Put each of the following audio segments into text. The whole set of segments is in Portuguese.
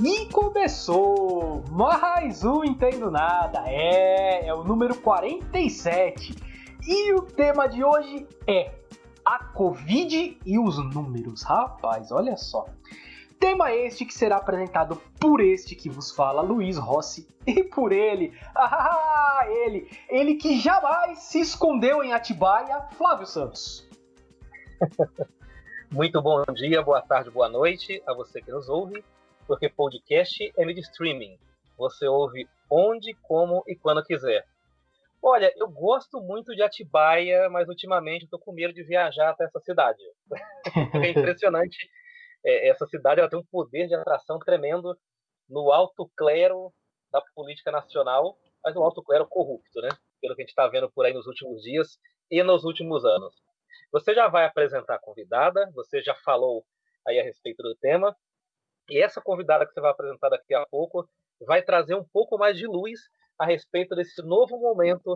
E começou mais um Entendo Nada, é o número 47. E o tema de hoje é a Covid e os números. Rapaz, olha só. Tema este que será apresentado por este que vos fala, Luiz Rossi, e por ele, ele que jamais se escondeu em Atibaia, Flávio Santos. Muito bom dia, boa tarde, boa noite a você que nos ouve, porque podcast é mídia streaming. Você ouve onde, como e quando quiser. Olha, eu gosto muito de Atibaia, mas ultimamente estou com medo de viajar até essa cidade. Porque é impressionante, essa cidade ela tem um poder de atração tremendo no alto clero da política nacional, mas no alto clero corrupto, né? Pelo que a gente está vendo por aí nos últimos dias e nos últimos anos. Você já vai apresentar a convidada, você já falou aí a respeito do tema, e essa convidada que você vai apresentar daqui a pouco vai trazer um pouco mais de luz a respeito desse novo momento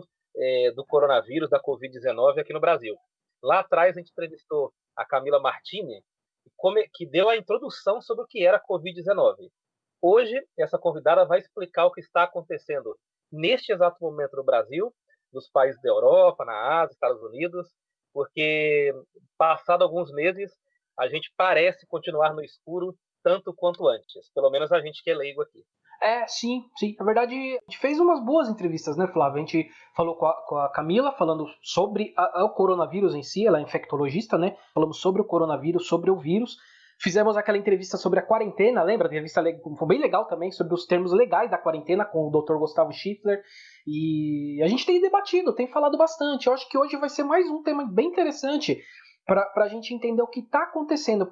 do coronavírus, da Covid-19 aqui no Brasil. Lá atrás a gente entrevistou a Camila Martini, que deu a introdução sobre o que era a Covid-19. Hoje, essa convidada vai explicar o que está acontecendo neste exato momento no Brasil, nos países da Europa, na Ásia, Estados Unidos, porque, passado alguns meses, a gente parece continuar no escuro tanto quanto antes. Pelo menos a gente que é leigo aqui. Sim. Na verdade, a gente fez umas boas entrevistas, né, Flávio? A gente falou com a Camila, falando sobre o coronavírus em si, ela é infectologista, né? Falamos sobre o coronavírus, sobre o vírus. Fizemos aquela entrevista sobre a quarentena, lembra? A entrevista foi bem legal também, sobre os termos legais da quarentena, com o Dr. Gustavo Schiffler. E a gente tem debatido, tem falado bastante. Eu acho que hoje vai ser mais um tema bem interessante para a gente entender o que está acontecendo,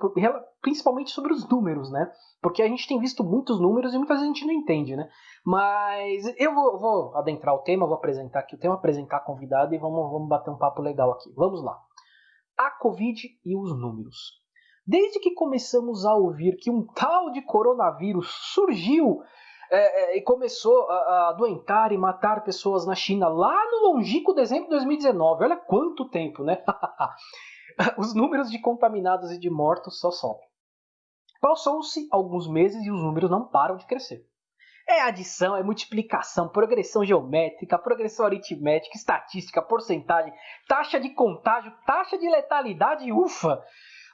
principalmente sobre os números, né? Porque a gente tem visto muitos números e muitas vezes a gente não entende, né? Mas eu vou adentrar o tema, vou apresentar aqui o tema, apresentar a convidada e vamos bater um papo legal aqui. Vamos lá. A Covid e os números. Desde que começamos a ouvir que um tal de coronavírus surgiu e começou a adoentar e matar pessoas na China lá no longínquo dezembro de 2019, olha quanto tempo, né? Os números de contaminados e de mortos só sobem. Passou-se alguns meses e os números não param de crescer. É adição, é multiplicação, progressão geométrica, progressão aritmética, estatística, porcentagem, taxa de contágio, taxa de letalidade, ufa!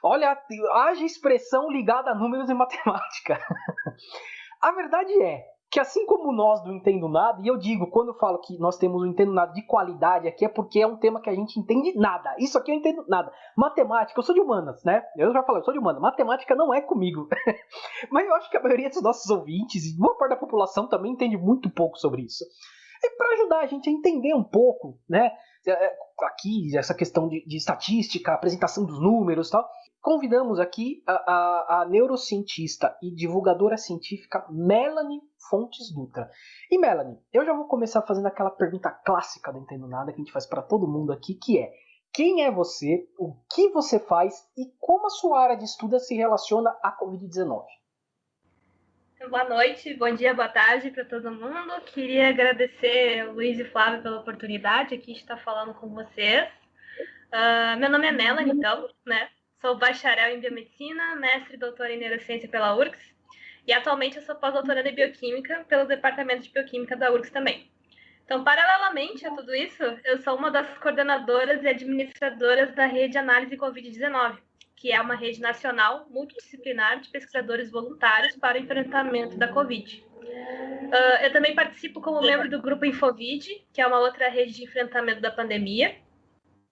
Olha, haja expressão ligada a números e matemática. A verdade é que assim como nós do Entendo Nada, e eu digo, quando eu falo que nós temos um Entendo Nada de qualidade aqui, é porque é um tema que a gente entende nada. Isso aqui eu entendo nada. Matemática, eu sou de humanas, né? Eu já falei, eu sou de humanas. Matemática não é comigo. Mas eu acho que a maioria dos nossos ouvintes, e boa parte da população também entende muito pouco sobre isso. E para ajudar a gente a entender um pouco, né? Aqui, essa questão de estatística, apresentação dos números e tal, convidamos aqui a neurocientista e divulgadora científica Melanie Fontes Dutra. E Melanie, eu já vou começar fazendo aquela pergunta clássica do Entendo Nada que a gente faz para todo mundo aqui, que é: quem é você, o que você faz e como a sua área de estudo se relaciona à Covid-19? Boa noite, bom dia, boa tarde para todo mundo. Queria agradecer ao Luiz e Flávio pela oportunidade aqui de estar falando com vocês. Meu nome é Melanie, então, né? Sou bacharel em biomedicina, mestre e doutora em neurociência pela URGS e atualmente eu sou pós-doutoranda em bioquímica pelo departamento de bioquímica da URGS também. Então, paralelamente a tudo isso, eu sou uma das coordenadoras e administradoras da rede Análise Covid-19, que é uma rede nacional multidisciplinar de pesquisadores voluntários para o enfrentamento da Covid. Eu também participo como membro do grupo Infovid, que é uma outra rede de enfrentamento da pandemia.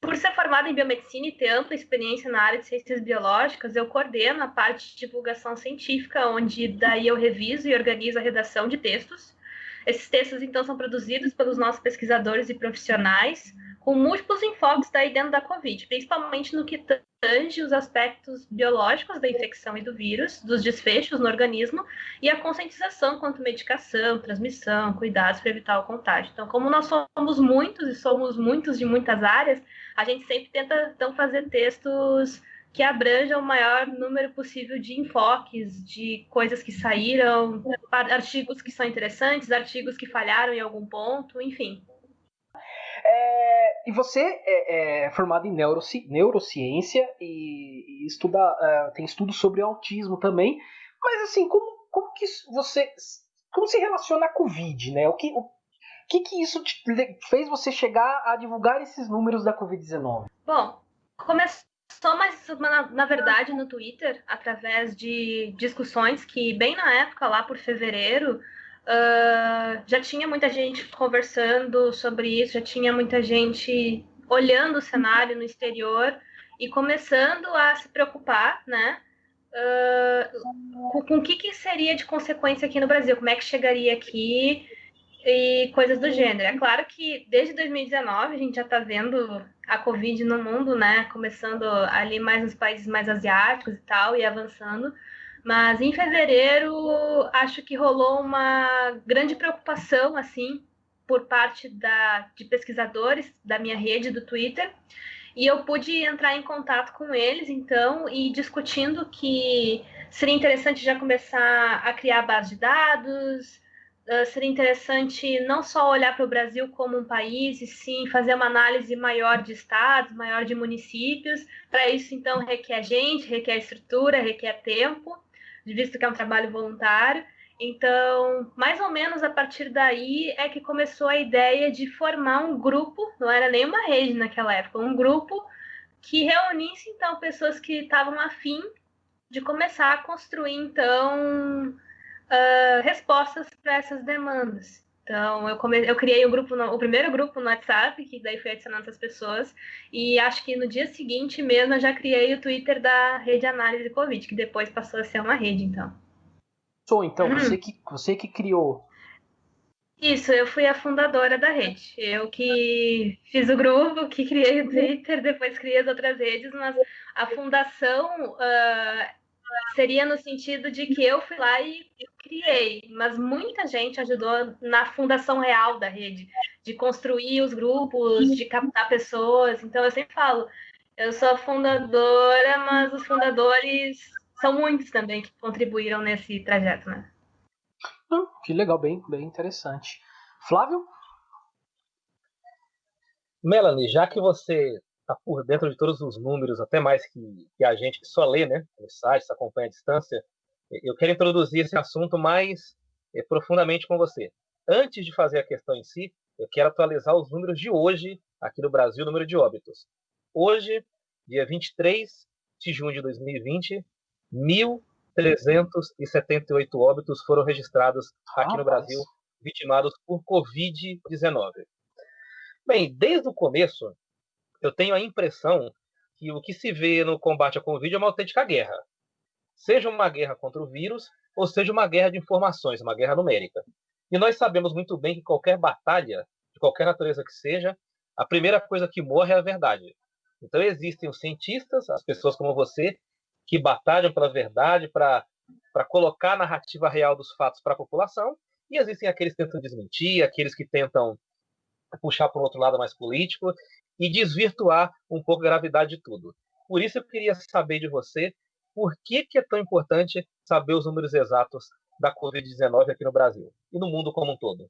Por ser formada em biomedicina e ter ampla experiência na área de ciências biológicas, eu coordeno a parte de divulgação científica, onde daí eu reviso e organizo a redação de textos. Esses textos, então, são produzidos pelos nossos pesquisadores e profissionais, com múltiplos enfoques daí dentro da Covid, principalmente no que tange os aspectos biológicos da infecção e do vírus, dos desfechos no organismo e a conscientização quanto medicação, transmissão, cuidados para evitar o contágio. Então, como nós somos muitos e somos muitos de muitas áreas, a gente sempre tenta, então, fazer textos que abranjam o maior número possível de enfoques, de coisas que saíram, artigos que são interessantes, artigos que falharam em algum ponto, enfim. E você é formado em neurociência e estuda, tem estudos sobre autismo também, mas assim, como que como se relaciona a Covid, né? O que isso fez você chegar a divulgar esses números da Covid-19? Bom, começou mais, na verdade, no Twitter, através de discussões que, bem na época, lá por fevereiro, já tinha muita gente conversando sobre isso, já tinha muita gente olhando o cenário no exterior e começando a se preocupar, né? Com o que seria de consequência aqui no Brasil, como é que chegaria aqui e coisas do gênero. É claro que desde 2019 a gente já está vendo a Covid no mundo, né? Começando ali mais nos países mais asiáticos e tal, e avançando. Mas em fevereiro acho que rolou uma grande preocupação, assim, por parte de pesquisadores da minha rede do Twitter. E eu pude entrar em contato com eles, então, e discutindo que seria interessante já começar a criar base de dados. Seria interessante não só olhar para o Brasil como um país, e sim fazer uma análise maior de estados, maior de municípios. Para isso, então, requer gente, requer estrutura, requer tempo, visto que é um trabalho voluntário. Então, mais ou menos a partir daí é que começou a ideia de formar um grupo, não era nem uma rede naquela época, um grupo que reunisse, então, pessoas que estavam afim de começar a construir, então, respostas para essas demandas. Então, eu criei o primeiro grupo no WhatsApp, que daí fui adicionando essas pessoas, e acho que no dia seguinte mesmo eu já criei o Twitter da Rede Análise Covid, que depois passou a ser uma rede, então. Então, você que criou. Isso, eu fui a fundadora da rede. Eu que fiz o grupo, que criei o Twitter, depois criei as outras redes, mas a fundação seria no sentido de que eu fui lá e criei, mas muita gente ajudou na fundação real da rede, de construir os grupos, de captar pessoas. Então eu sempre falo, eu sou a fundadora, mas os fundadores são muitos também que contribuíram nesse trajeto, né? Que legal, bem interessante. Flávio? Melanie, já que você está por dentro de todos os números, até mais que a gente que só lê, né, nos sites, acompanha à distância, eu quero introduzir esse assunto mais profundamente com você. Antes de fazer a questão em si, eu quero atualizar os números de hoje, aqui no Brasil, o número de óbitos. Hoje, dia 23 de junho de 2020, 1.378 óbitos foram registrados aqui no Brasil, vitimados por Covid-19. Bem, desde o começo, eu tenho a impressão que o que se vê no combate à Covid é uma autêntica guerra. Seja uma guerra contra o vírus, ou seja uma guerra de informações, uma guerra numérica. E nós sabemos muito bem que qualquer batalha, de qualquer natureza que seja, a primeira coisa que morre é a verdade. Então existem os cientistas, as pessoas como você, que batalham pela verdade, para colocar a narrativa real dos fatos para a população, e existem aqueles que tentam desmentir, aqueles que tentam puxar para um outro lado mais político e desvirtuar um pouco a gravidade de tudo. Por isso eu queria saber de você por que é tão importante saber os números exatos da Covid-19 aqui no Brasil e no mundo como um todo.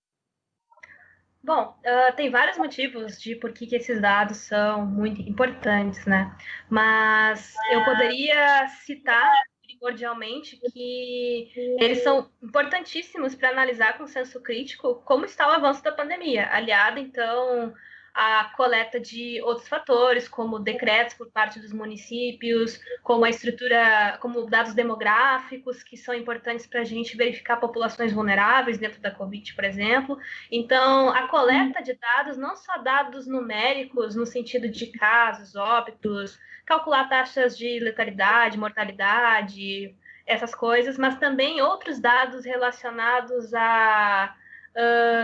Bom, tem vários motivos de por que esses dados são muito importantes, né? Mas eu poderia citar primordialmente que eles são importantíssimos para analisar com senso crítico como está o avanço da pandemia, aliado, então, à coleta de outros fatores, como decretos por parte dos municípios, como a estrutura, como dados demográficos, que são importantes para a gente verificar populações vulneráveis dentro da Covid, por exemplo. Então, a coleta de dados, não só dados numéricos, no sentido de casos, óbitos, calcular taxas de letalidade, mortalidade, essas coisas, mas também outros dados relacionados a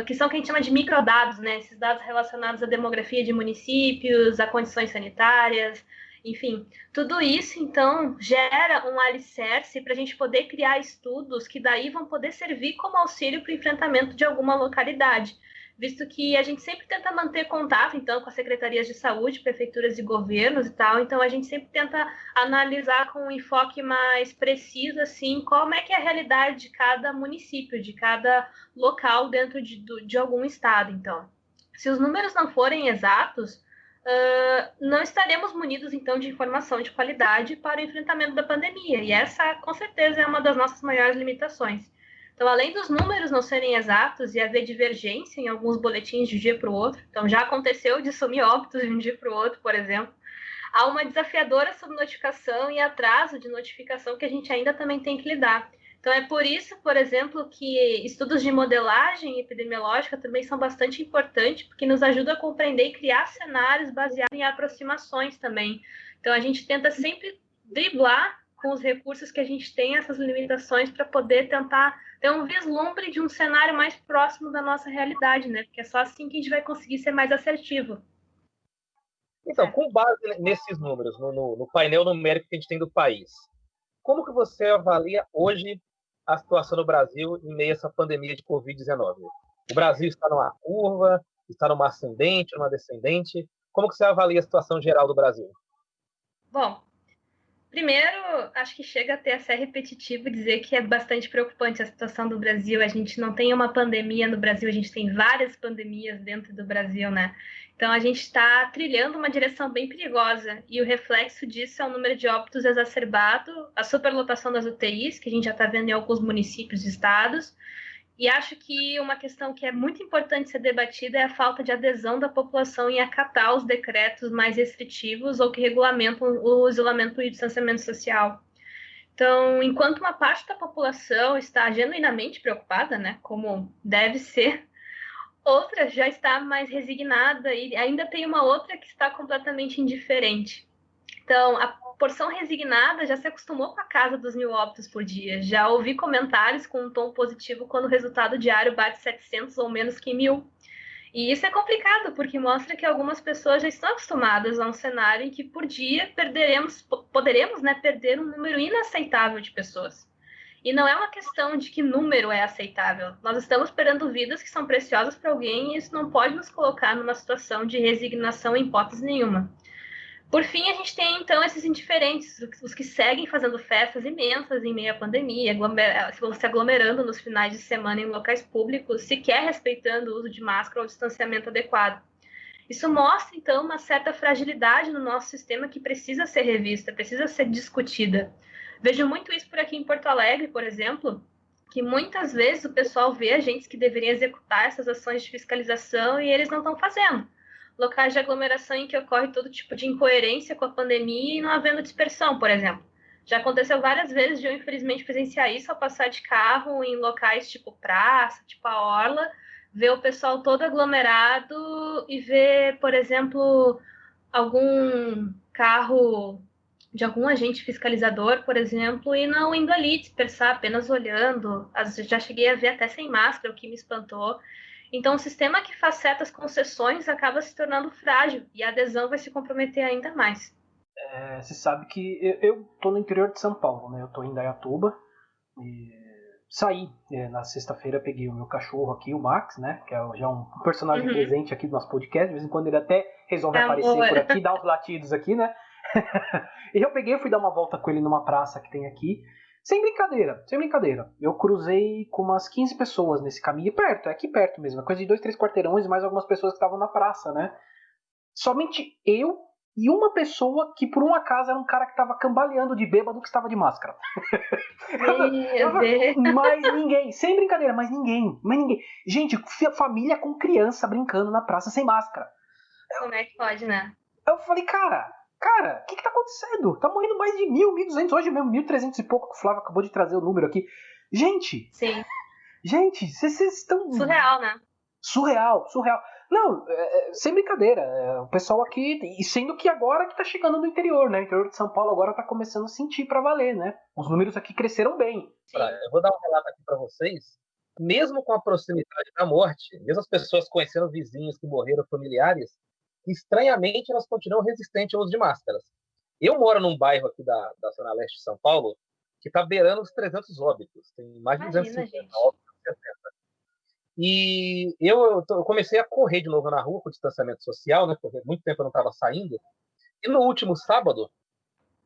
que são o que a gente chama de microdados, né? Esses dados relacionados à demografia de municípios, a condições sanitárias, enfim. Tudo isso, então, gera um alicerce para a gente poder criar estudos que daí vão poder servir como auxílio para o enfrentamento de alguma localidade, visto que a gente sempre tenta manter contato, então, com as secretarias de saúde, prefeituras e governos e tal, então a gente sempre tenta analisar com um enfoque mais preciso, assim, como é que é a realidade de cada município, de cada local dentro de algum estado, então. Se os números não forem exatos, não estaremos munidos, então, de informação de qualidade para o enfrentamento da pandemia, e essa, com certeza, é uma das nossas maiores limitações. Então, além dos números não serem exatos e haver divergência em alguns boletins de um dia para o outro, então já aconteceu de sumir óbitos de um dia para o outro, por exemplo, há uma desafiadora subnotificação e atraso de notificação que a gente ainda também tem que lidar. Então, é por isso, por exemplo, que estudos de modelagem epidemiológica também são bastante importantes, porque nos ajuda a compreender e criar cenários baseados em aproximações também. Então, a gente tenta sempre driblar com os recursos que a gente tem essas limitações para poder tentar ter um vislumbre de um cenário mais próximo da nossa realidade, né? Porque é só assim que a gente vai conseguir ser mais assertivo. Então, com base nesses números, no painel numérico que a gente tem do país, como que você avalia hoje a situação no Brasil em meio a essa pandemia de Covid-19? O Brasil está numa curva, está numa ascendente, numa descendente? Como que você avalia a situação geral do Brasil? Bom, primeiro, acho que chega até a ser repetitivo dizer que é bastante preocupante a situação do Brasil. A gente não tem uma pandemia no Brasil, a gente tem várias pandemias dentro do Brasil, né? Então, a gente está trilhando uma direção bem perigosa e o reflexo disso é o número de óbitos exacerbado, a superlotação das UTIs, que a gente já está vendo em alguns municípios e estados. E acho que uma questão que é muito importante ser debatida é a falta de adesão da população em acatar os decretos mais restritivos ou que regulamentam o isolamento e o distanciamento social. Então, enquanto uma parte da população está genuinamente preocupada, né, como deve ser, outra já está mais resignada e ainda tem uma outra que está completamente indiferente. Então, a porção resignada já se acostumou com a casa dos 1.000 óbitos por dia. Já ouvi comentários com um tom positivo quando o resultado diário bate 700 ou menos que 1.000. E isso é complicado, porque mostra que algumas pessoas já estão acostumadas a um cenário em que por dia poderemos, né, perder um número inaceitável de pessoas. E não é uma questão de que número é aceitável. Nós estamos perdendo vidas que são preciosas para alguém e isso não pode nos colocar numa situação de resignação em hipótese nenhuma. Por fim, a gente tem, então, esses indiferentes, os que seguem fazendo festas imensas em meio à pandemia, se aglomerando nos finais de semana em locais públicos, sequer respeitando o uso de máscara ou distanciamento adequado. Isso mostra, então, uma certa fragilidade no nosso sistema que precisa ser revista, precisa ser discutida. Vejo muito isso por aqui em Porto Alegre, por exemplo, que muitas vezes o pessoal vê agentes que deveriam executar essas ações de fiscalização e eles não estão fazendo. Locais de aglomeração em que ocorre todo tipo de incoerência com a pandemia e não havendo dispersão, por exemplo. Já aconteceu várias vezes de eu, infelizmente, presenciar isso ao passar de carro em locais tipo praça, tipo a orla, ver o pessoal todo aglomerado e ver, por exemplo, algum carro de algum agente fiscalizador, por exemplo, e não indo ali dispersar, apenas olhando. Já cheguei a ver até sem máscara, o que me espantou. Então, o sistema que faz certas concessões acaba se tornando frágil e a adesão vai se comprometer ainda mais. Você sabe que eu tô no interior de São Paulo, né? Eu tô em Indaiatuba e saí na sexta-feira, peguei o meu cachorro aqui, o Max, né? Que é já um personagem presente aqui do nosso podcast. De vez em quando ele até resolve aparecer por aqui, dar uns latidos aqui, né? E eu peguei, fui dar uma volta com ele numa praça que tem aqui. Sem brincadeira, sem brincadeira. Eu cruzei com umas 15 pessoas nesse caminho. Perto, é aqui perto mesmo. É coisa de 2, 3 quarteirões e mais algumas pessoas que estavam na praça, né? Somente eu e uma pessoa que por um acaso era um cara que estava cambaleando de bêbado que estava de máscara. Mas ninguém, sem brincadeira, mas ninguém. Gente, família com criança brincando na praça sem máscara. Como é que pode, né? Eu falei, cara, o que tá acontecendo? Tá morrendo mais de 1.000, 1.200, hoje mesmo, 1.300 e pouco, que o Flávio acabou de trazer o número aqui. Gente! Sim. Gente, vocês estão... Surreal, né? Surreal. Não, sem brincadeira, o pessoal aqui, e sendo que agora que tá chegando no interior, né? O interior de São Paulo agora tá começando a sentir pra valer, né? Os números aqui cresceram bem. Eu vou dar um relato aqui pra vocês. Mesmo com a proximidade da morte, mesmo as pessoas conhecendo vizinhos que morreram, familiares, estranhamente elas continuam resistentes ao uso de máscaras. Eu moro num bairro aqui da Zona Leste de São Paulo que está beirando os 300 óbitos. Tem mais de 250 óbitos. E eu comecei a correr de novo na rua com distanciamento social, né? Porque muito tempo eu não estava saindo. E no último sábado,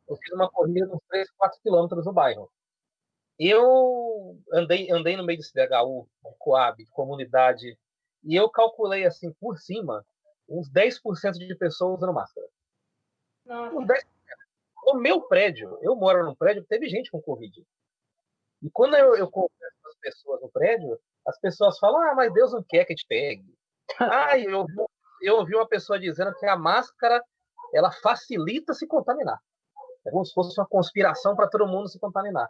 eu fiz uma corrida de uns 3, 4 quilômetros no bairro. Eu andei no meio do CDHU, de Coab, de comunidade, e eu calculei assim por cima uns 10% de pessoas usando máscara. Nossa. Uns 10%. No meu prédio, eu moro num prédio que teve gente com Covid. E quando eu converso com as pessoas no prédio, as pessoas falam, mas Deus não quer que te pegue. Eu ouvi uma pessoa dizendo que a máscara, ela facilita se contaminar. É como se fosse uma conspiração para todo mundo se contaminar.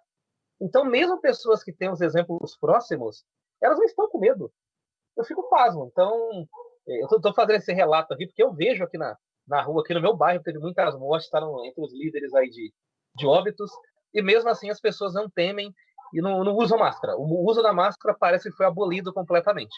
Então, mesmo pessoas que têm os exemplos próximos, elas não estão com medo. Eu fico pasmo. Então, eu estou fazendo esse relato aqui, porque eu vejo aqui na rua, aqui no meu bairro, teve muitas mortes, está entre os líderes aí de óbitos, e mesmo assim as pessoas não temem e não usam máscara. O uso da máscara parece que foi abolido completamente.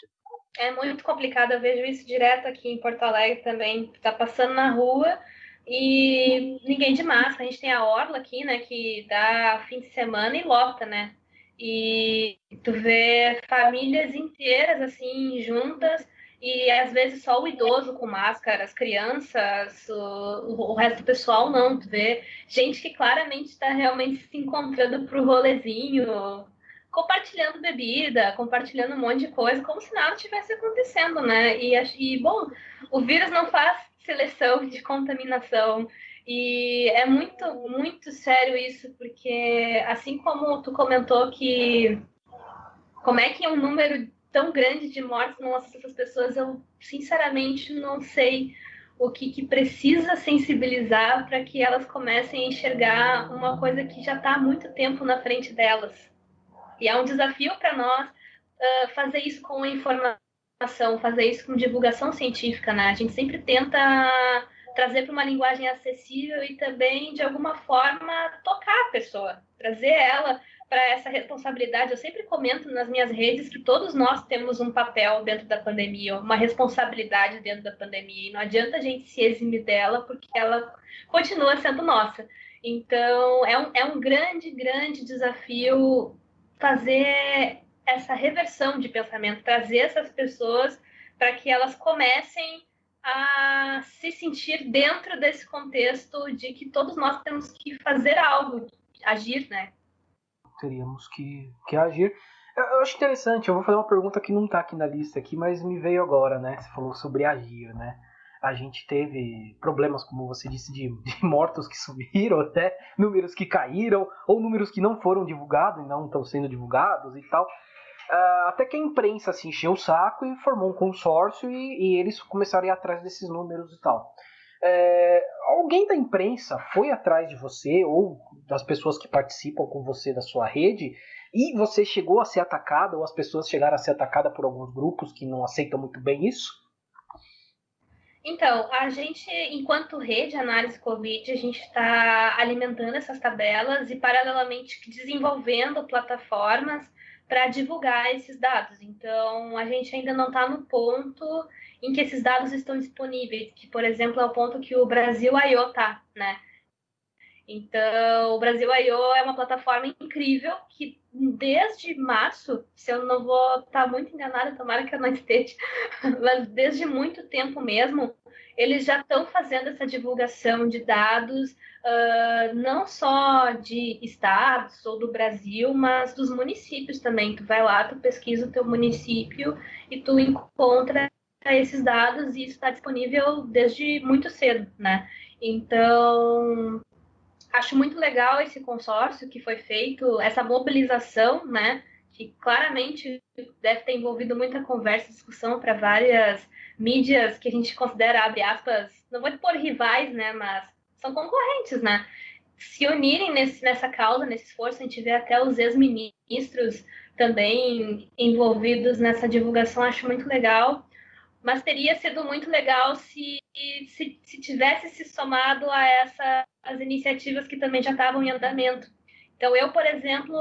É muito complicado, eu vejo isso direto aqui em Porto Alegre também. Tá passando na rua e ninguém de máscara. A gente tem a Orla aqui, né, que dá fim de semana e lota, né? E tu vê famílias inteiras, assim, juntas, e às vezes só o idoso com máscara, as crianças, o resto do pessoal não. Tu vê gente que claramente está realmente se encontrando pro rolezinho, compartilhando bebida, compartilhando um monte de coisa, como se nada tivesse acontecendo, né? Bom, o vírus não faz seleção de contaminação. E é muito, muito sério isso, porque assim como tu comentou que como é que um número tão grande de mortes não assusta essas pessoas, eu sinceramente não sei o que precisa sensibilizar para que elas comecem a enxergar uma coisa que já está há muito tempo na frente delas. E é um desafio para nós fazer isso com informação, fazer isso com divulgação científica, né? A gente sempre tenta trazer para uma linguagem acessível e também, de alguma forma, tocar a pessoa, trazer ela para essa responsabilidade. Eu sempre comento nas minhas redes que todos nós temos um papel dentro da pandemia, uma responsabilidade dentro da pandemia, e não adianta a gente se eximir dela, porque ela continua sendo nossa. Então, é um grande, grande desafio fazer essa reversão de pensamento, trazer essas pessoas para que elas comecem a se sentir dentro desse contexto de que todos nós temos que fazer algo, agir, né? Teríamos que agir. Eu acho interessante, eu vou fazer uma pergunta que não está aqui na lista aqui, mas me veio agora, né? Você falou sobre agir, né? A gente teve problemas, como você disse, de mortos que subiram, até números que caíram, ou números que não foram divulgados e não estão sendo divulgados e tal. Até que a imprensa se encheu o saco e formou um consórcio e eles começaram a ir atrás desses números e tal. Alguém da imprensa foi atrás de você ou das pessoas que participam com você da sua rede e você chegou a ser atacada ou as pessoas chegaram a ser atacadas por alguns grupos que não aceitam muito bem isso? Então, a gente, enquanto rede análise Covid, a gente está alimentando essas tabelas e, paralelamente, desenvolvendo plataformas para divulgar esses dados. Então, a gente ainda não está no ponto em que esses dados estão disponíveis, que, por exemplo, é o ponto que o Brasil I.O. está, né? Então, o Brasil I.O. é uma plataforma incrível que, desde março, se eu não vou estar muito enganada, tomara que eu não esteja, mas desde muito tempo mesmo, eles já estão fazendo essa divulgação de dados, não só de estados ou do Brasil, mas dos municípios também. Tu vai lá, tu pesquisa o teu município e tu encontra esses dados e isso está disponível desde muito cedo, né? Então, acho muito legal esse consórcio que foi feito, essa mobilização, né? Que claramente deve ter envolvido muita conversa e discussão para várias mídias que a gente considera, abre aspas, não vou pôr rivais, né? Mas são concorrentes, né? Se unirem nessa causa, nesse esforço, a gente vê até os ex-ministros também envolvidos nessa divulgação, acho muito legal. Mas teria sido muito legal se tivesse se somado a essas iniciativas que também já estavam em andamento. Então, eu, por exemplo,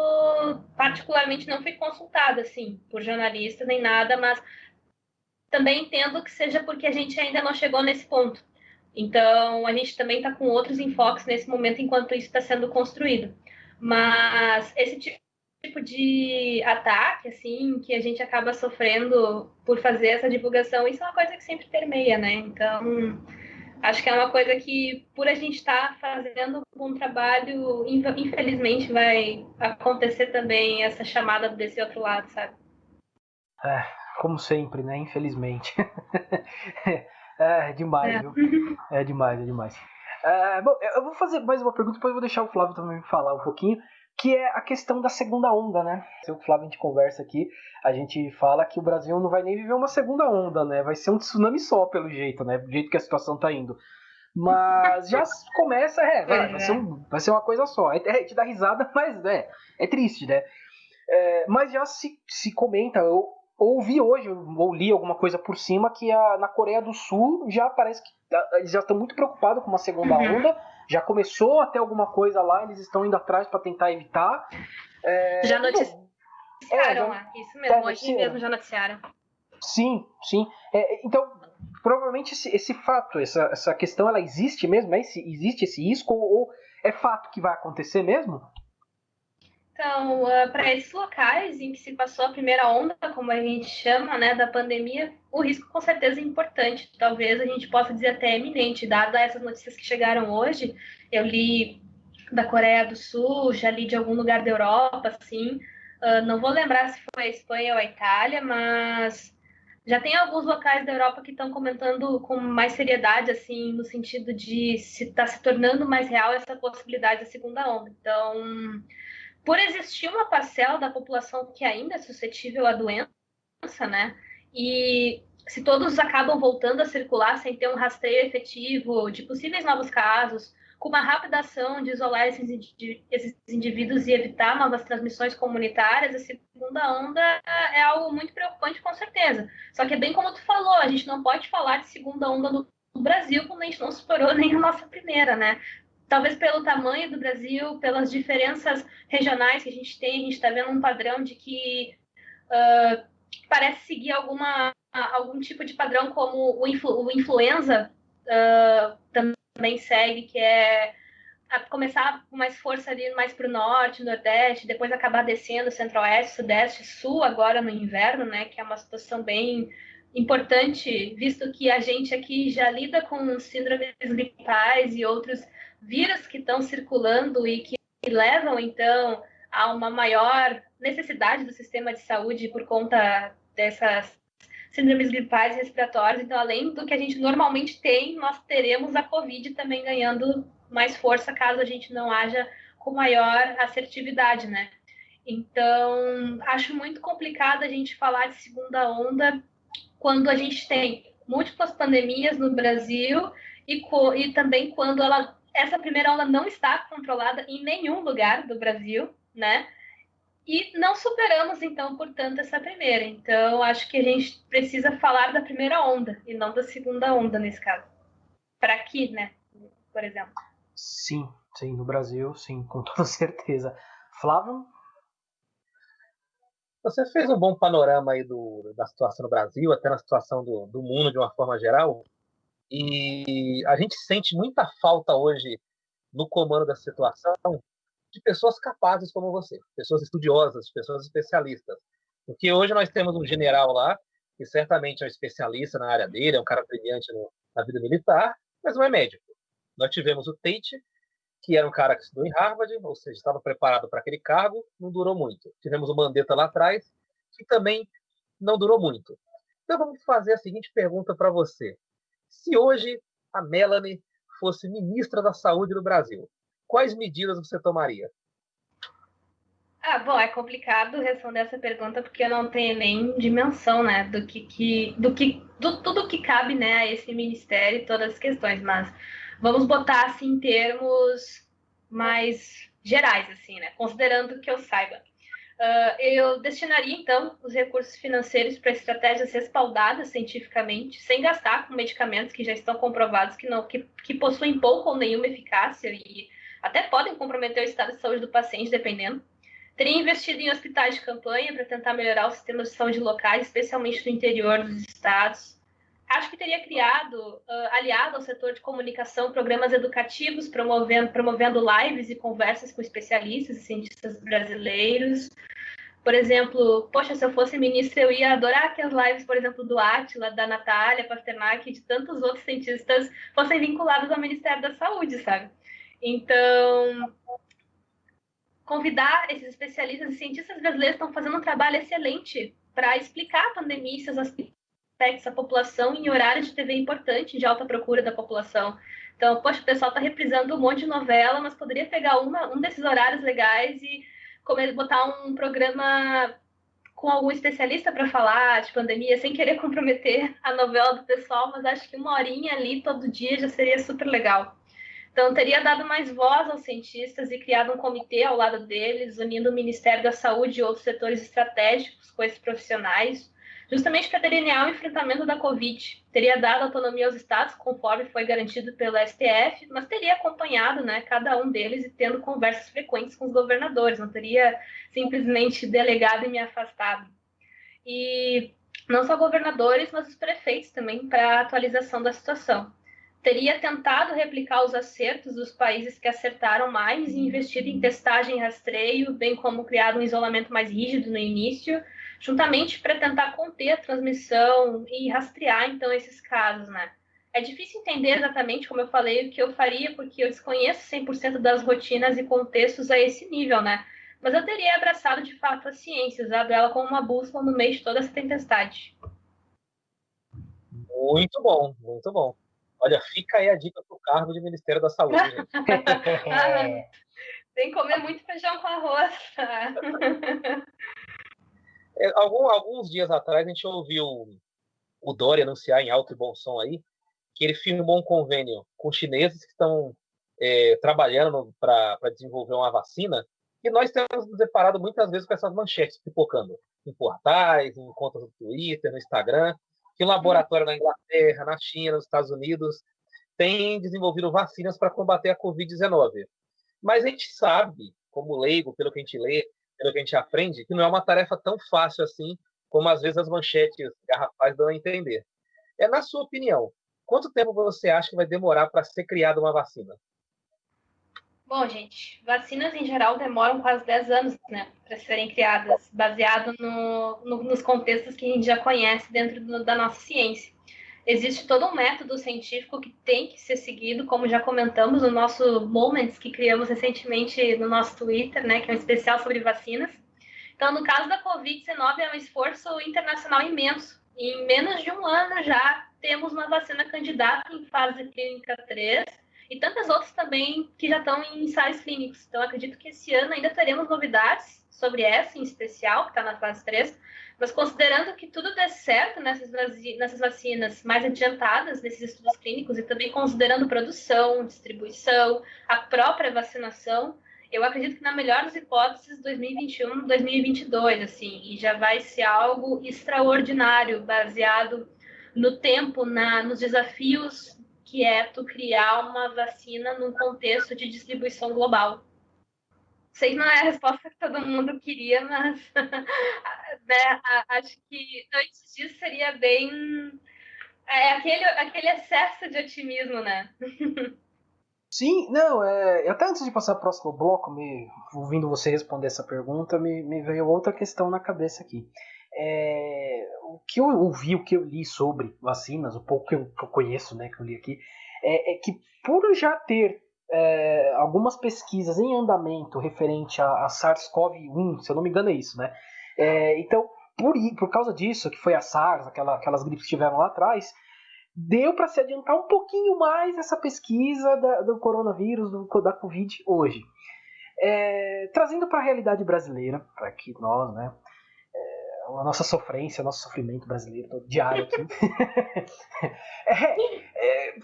particularmente não fui consultada, assim, por jornalistas nem nada, mas também entendo que seja porque a gente ainda não chegou nesse ponto. Então, a gente também está com outros enfoques nesse momento enquanto isso está sendo construído. Mas esse tipo de ataque, assim, que a gente acaba sofrendo por fazer essa divulgação, isso é uma coisa que sempre permeia, né? Então, acho que é uma coisa que, por a gente estar fazendo um trabalho, infelizmente vai acontecer também essa chamada desse outro lado, sabe? Como sempre, né? Infelizmente. É demais, viu? É demais, é demais. Bom, eu vou fazer mais uma pergunta, depois eu vou deixar o Flávio também falar um pouquinho, que é a questão da segunda onda, né? Se o Flávio a gente conversa aqui, a gente fala que o Brasil não vai nem viver uma segunda onda, né? Vai ser um tsunami só, pelo jeito, né? Do jeito que a situação tá indo. Mas já começa, vai ser uma coisa só. A gente dá risada, mas é triste, né? Mas já se comenta, eu ouvi hoje, ou li alguma coisa por cima, que na Coreia do Sul já parece que eles já estão muito preocupados com uma segunda onda, já começou a ter alguma coisa lá, eles estão indo atrás para tentar evitar. Já noticiaram lá, isso mesmo, hoje mesmo já noticiaram. Sim. Então, provavelmente esse fato, essa questão, ela existe mesmo? Existe esse risco ou é fato que vai acontecer mesmo? Então, para esses locais em que se passou a primeira onda, como a gente chama, né, da pandemia, o risco com certeza é importante. Talvez a gente possa dizer até eminente, dada essas notícias que chegaram hoje. Eu li da Coreia do Sul, já li de algum lugar da Europa, assim. Não vou lembrar se foi a Espanha ou a Itália, mas já tem alguns locais da Europa que estão comentando com mais seriedade, assim, no sentido de se está se tornando mais real essa possibilidade da segunda onda. Então, por existir uma parcela da população que ainda é suscetível à doença, né? E se todos acabam voltando a circular sem ter um rastreio efetivo de possíveis novos casos, com uma rápida ação de isolar esses indivíduos e evitar novas transmissões comunitárias, a segunda onda é algo muito preocupante, com certeza. Só que é bem como tu falou, a gente não pode falar de segunda onda no Brasil quando a gente não superou nem a nossa primeira, né? Talvez pelo tamanho do Brasil, pelas diferenças regionais que a gente tem, a gente está vendo um padrão de que parece seguir algum tipo de padrão como o influenza também segue, que é começar com mais força ali mais para o norte, nordeste, depois acabar descendo centro-oeste, sudeste, sul agora no inverno, né, que é uma situação bem importante, visto que a gente aqui já lida com síndromes gripais e outros vírus que estão circulando e que levam, então, a uma maior necessidade do sistema de saúde por conta dessas síndromes gripais e respiratórias. Então, além do que a gente normalmente tem, nós teremos a Covid também ganhando mais força caso a gente não haja com maior assertividade, né? Então, acho muito complicado a gente falar de segunda onda quando a gente tem múltiplas pandemias no Brasil e também quando essa primeira onda não está controlada em nenhum lugar do Brasil, né? E não superamos, então, portanto, essa primeira. Então, acho que a gente precisa falar da primeira onda e não da segunda onda, nesse caso. Para aqui, né? Por exemplo. Sim, no Brasil, sim, com toda certeza. Flávio? Você fez um bom panorama aí da situação no Brasil, até na situação do mundo de uma forma geral. E a gente sente muita falta hoje no comando da situação de pessoas capazes como você, pessoas estudiosas, pessoas especialistas. Porque hoje nós temos um general lá, que certamente é um especialista na área dele, é um cara brilhante na vida militar, mas não é médico. Nós tivemos o Tate, que era um cara que estudou em Harvard, ou seja, estava preparado para aquele cargo, não durou muito. Tivemos o Mandetta lá atrás, que também não durou muito. Então vamos fazer a seguinte pergunta para você. Se hoje a Melanie fosse ministra da Saúde do Brasil, quais medidas você tomaria? Bom, é complicado responder essa pergunta porque eu não tenho nem dimensão, né, do tudo que cabe, né, a esse ministério e todas as questões, mas vamos botar assim em termos mais gerais, assim, né, considerando que eu saiba. Eu destinaria, então, os recursos financeiros para estratégias respaldadas cientificamente, sem gastar com medicamentos que já estão comprovados que possuem pouca ou nenhuma eficácia e até podem comprometer o estado de saúde do paciente, dependendo. Teria investido em hospitais de campanha para tentar melhorar o sistema de saúde locais, especialmente no interior dos estados. Acho que teria criado, aliado ao setor de comunicação, programas educativos promovendo lives e conversas com especialistas e cientistas brasileiros. Por exemplo, poxa, se eu fosse ministra, eu ia adorar que as lives, por exemplo, do Átila, da Natália Pasternak e de tantos outros cientistas fossem vinculados ao Ministério da Saúde, sabe? Então, convidar esses especialistas e cientistas brasileiros estão fazendo um trabalho excelente para explicar a pandemia e seus aspectos à população em horário de TV importante, de alta procura da população. Então, poxa, o pessoal tá reprisando um monte de novela, mas poderia pegar um desses horários legais e botar um programa com algum especialista para falar de pandemia, sem querer comprometer a novela do pessoal, mas acho que uma horinha ali todo dia já seria super legal. Então, teria dado mais voz aos cientistas e criado um comitê ao lado deles, unindo o Ministério da Saúde e outros setores estratégicos com esses profissionais, justamente para delinear o enfrentamento da Covid. Teria dado autonomia aos estados, conforme foi garantido pelo STF, mas teria acompanhado, né, cada um deles e tendo conversas frequentes com os governadores, não teria simplesmente delegado e me afastado. E não só governadores, mas os prefeitos também, para a atualização da situação. Teria tentado replicar os acertos dos países que acertaram mais e investido em testagem e rastreio, bem como criado um isolamento mais rígido no início, juntamente para tentar conter a transmissão e rastrear, então, esses casos, né? É difícil entender exatamente, como eu falei, o que eu faria, porque eu desconheço 100% das rotinas e contextos a esse nível, né? Mas eu teria abraçado, de fato, a ciência, usado ela como uma bússola no meio de toda essa tempestade. Muito bom, muito bom. Olha, fica aí a dica pro cargo de Ministério da Saúde, gente. Tem que comer muito feijão com arroz. Alguns dias atrás a gente ouviu o Dória anunciar em alto e bom som aí que ele firmou um convênio com chineses que estão trabalhando para desenvolver uma vacina, e nós temos nos deparado muitas vezes com essas manchetes pipocando em portais, em contas do Twitter, no Instagram, que um laboratório na Inglaterra, na China, nos Estados Unidos tem desenvolvido vacinas para combater a Covid-19. Mas a gente sabe, como leigo, pelo que a gente lê, pelo que a gente aprende, que não é uma tarefa tão fácil assim, como às vezes as manchetes garrafais dão a entender. Na sua opinião, quanto tempo você acha que vai demorar para ser criada uma vacina? Bom, gente, vacinas em geral demoram quase 10 anos, né, para serem criadas, baseado nos contextos que a gente já conhece dentro da nossa ciência. Existe todo um método científico que tem que ser seguido, como já comentamos no nosso Moments, que criamos recentemente no nosso Twitter, né, que é um especial sobre vacinas. Então, no caso da Covid-19, é um esforço internacional imenso. Em menos de um ano já temos uma vacina candidata em fase clínica 3 e tantas outras também que já estão em ensaios clínicos. Então, acredito que esse ano ainda teremos novidades sobre essa em especial, que está na fase 3, mas considerando que tudo dê certo nessas vacinas mais adiantadas, nesses estudos clínicos, e também considerando produção, distribuição, a própria vacinação, eu acredito que na melhor das hipóteses, 2021, 2022, assim, e já vai ser algo extraordinário, baseado no tempo, nos desafios que é tu criar uma vacina num contexto de distribuição global. Sei que não é a resposta que todo mundo queria, mas né, acho que antes disso seria bem aquele excesso de otimismo, né? Sim, não, até antes de passar para o próximo bloco, ouvindo você responder essa pergunta, me veio outra questão na cabeça aqui. O que eu ouvi, o que eu li sobre vacinas, o pouco que eu conheço, né, que eu li aqui, é que por já ter algumas pesquisas em andamento referente a SARS-CoV-1, se eu não me engano é isso, né? Então, por causa disso, que foi a SARS, aquelas gripes que tiveram lá atrás, deu para se adiantar um pouquinho mais essa pesquisa do coronavírus, da Covid hoje. Trazendo para a realidade brasileira, para que nós, né, a nossa sofrência, o nosso sofrimento brasileiro diário aqui.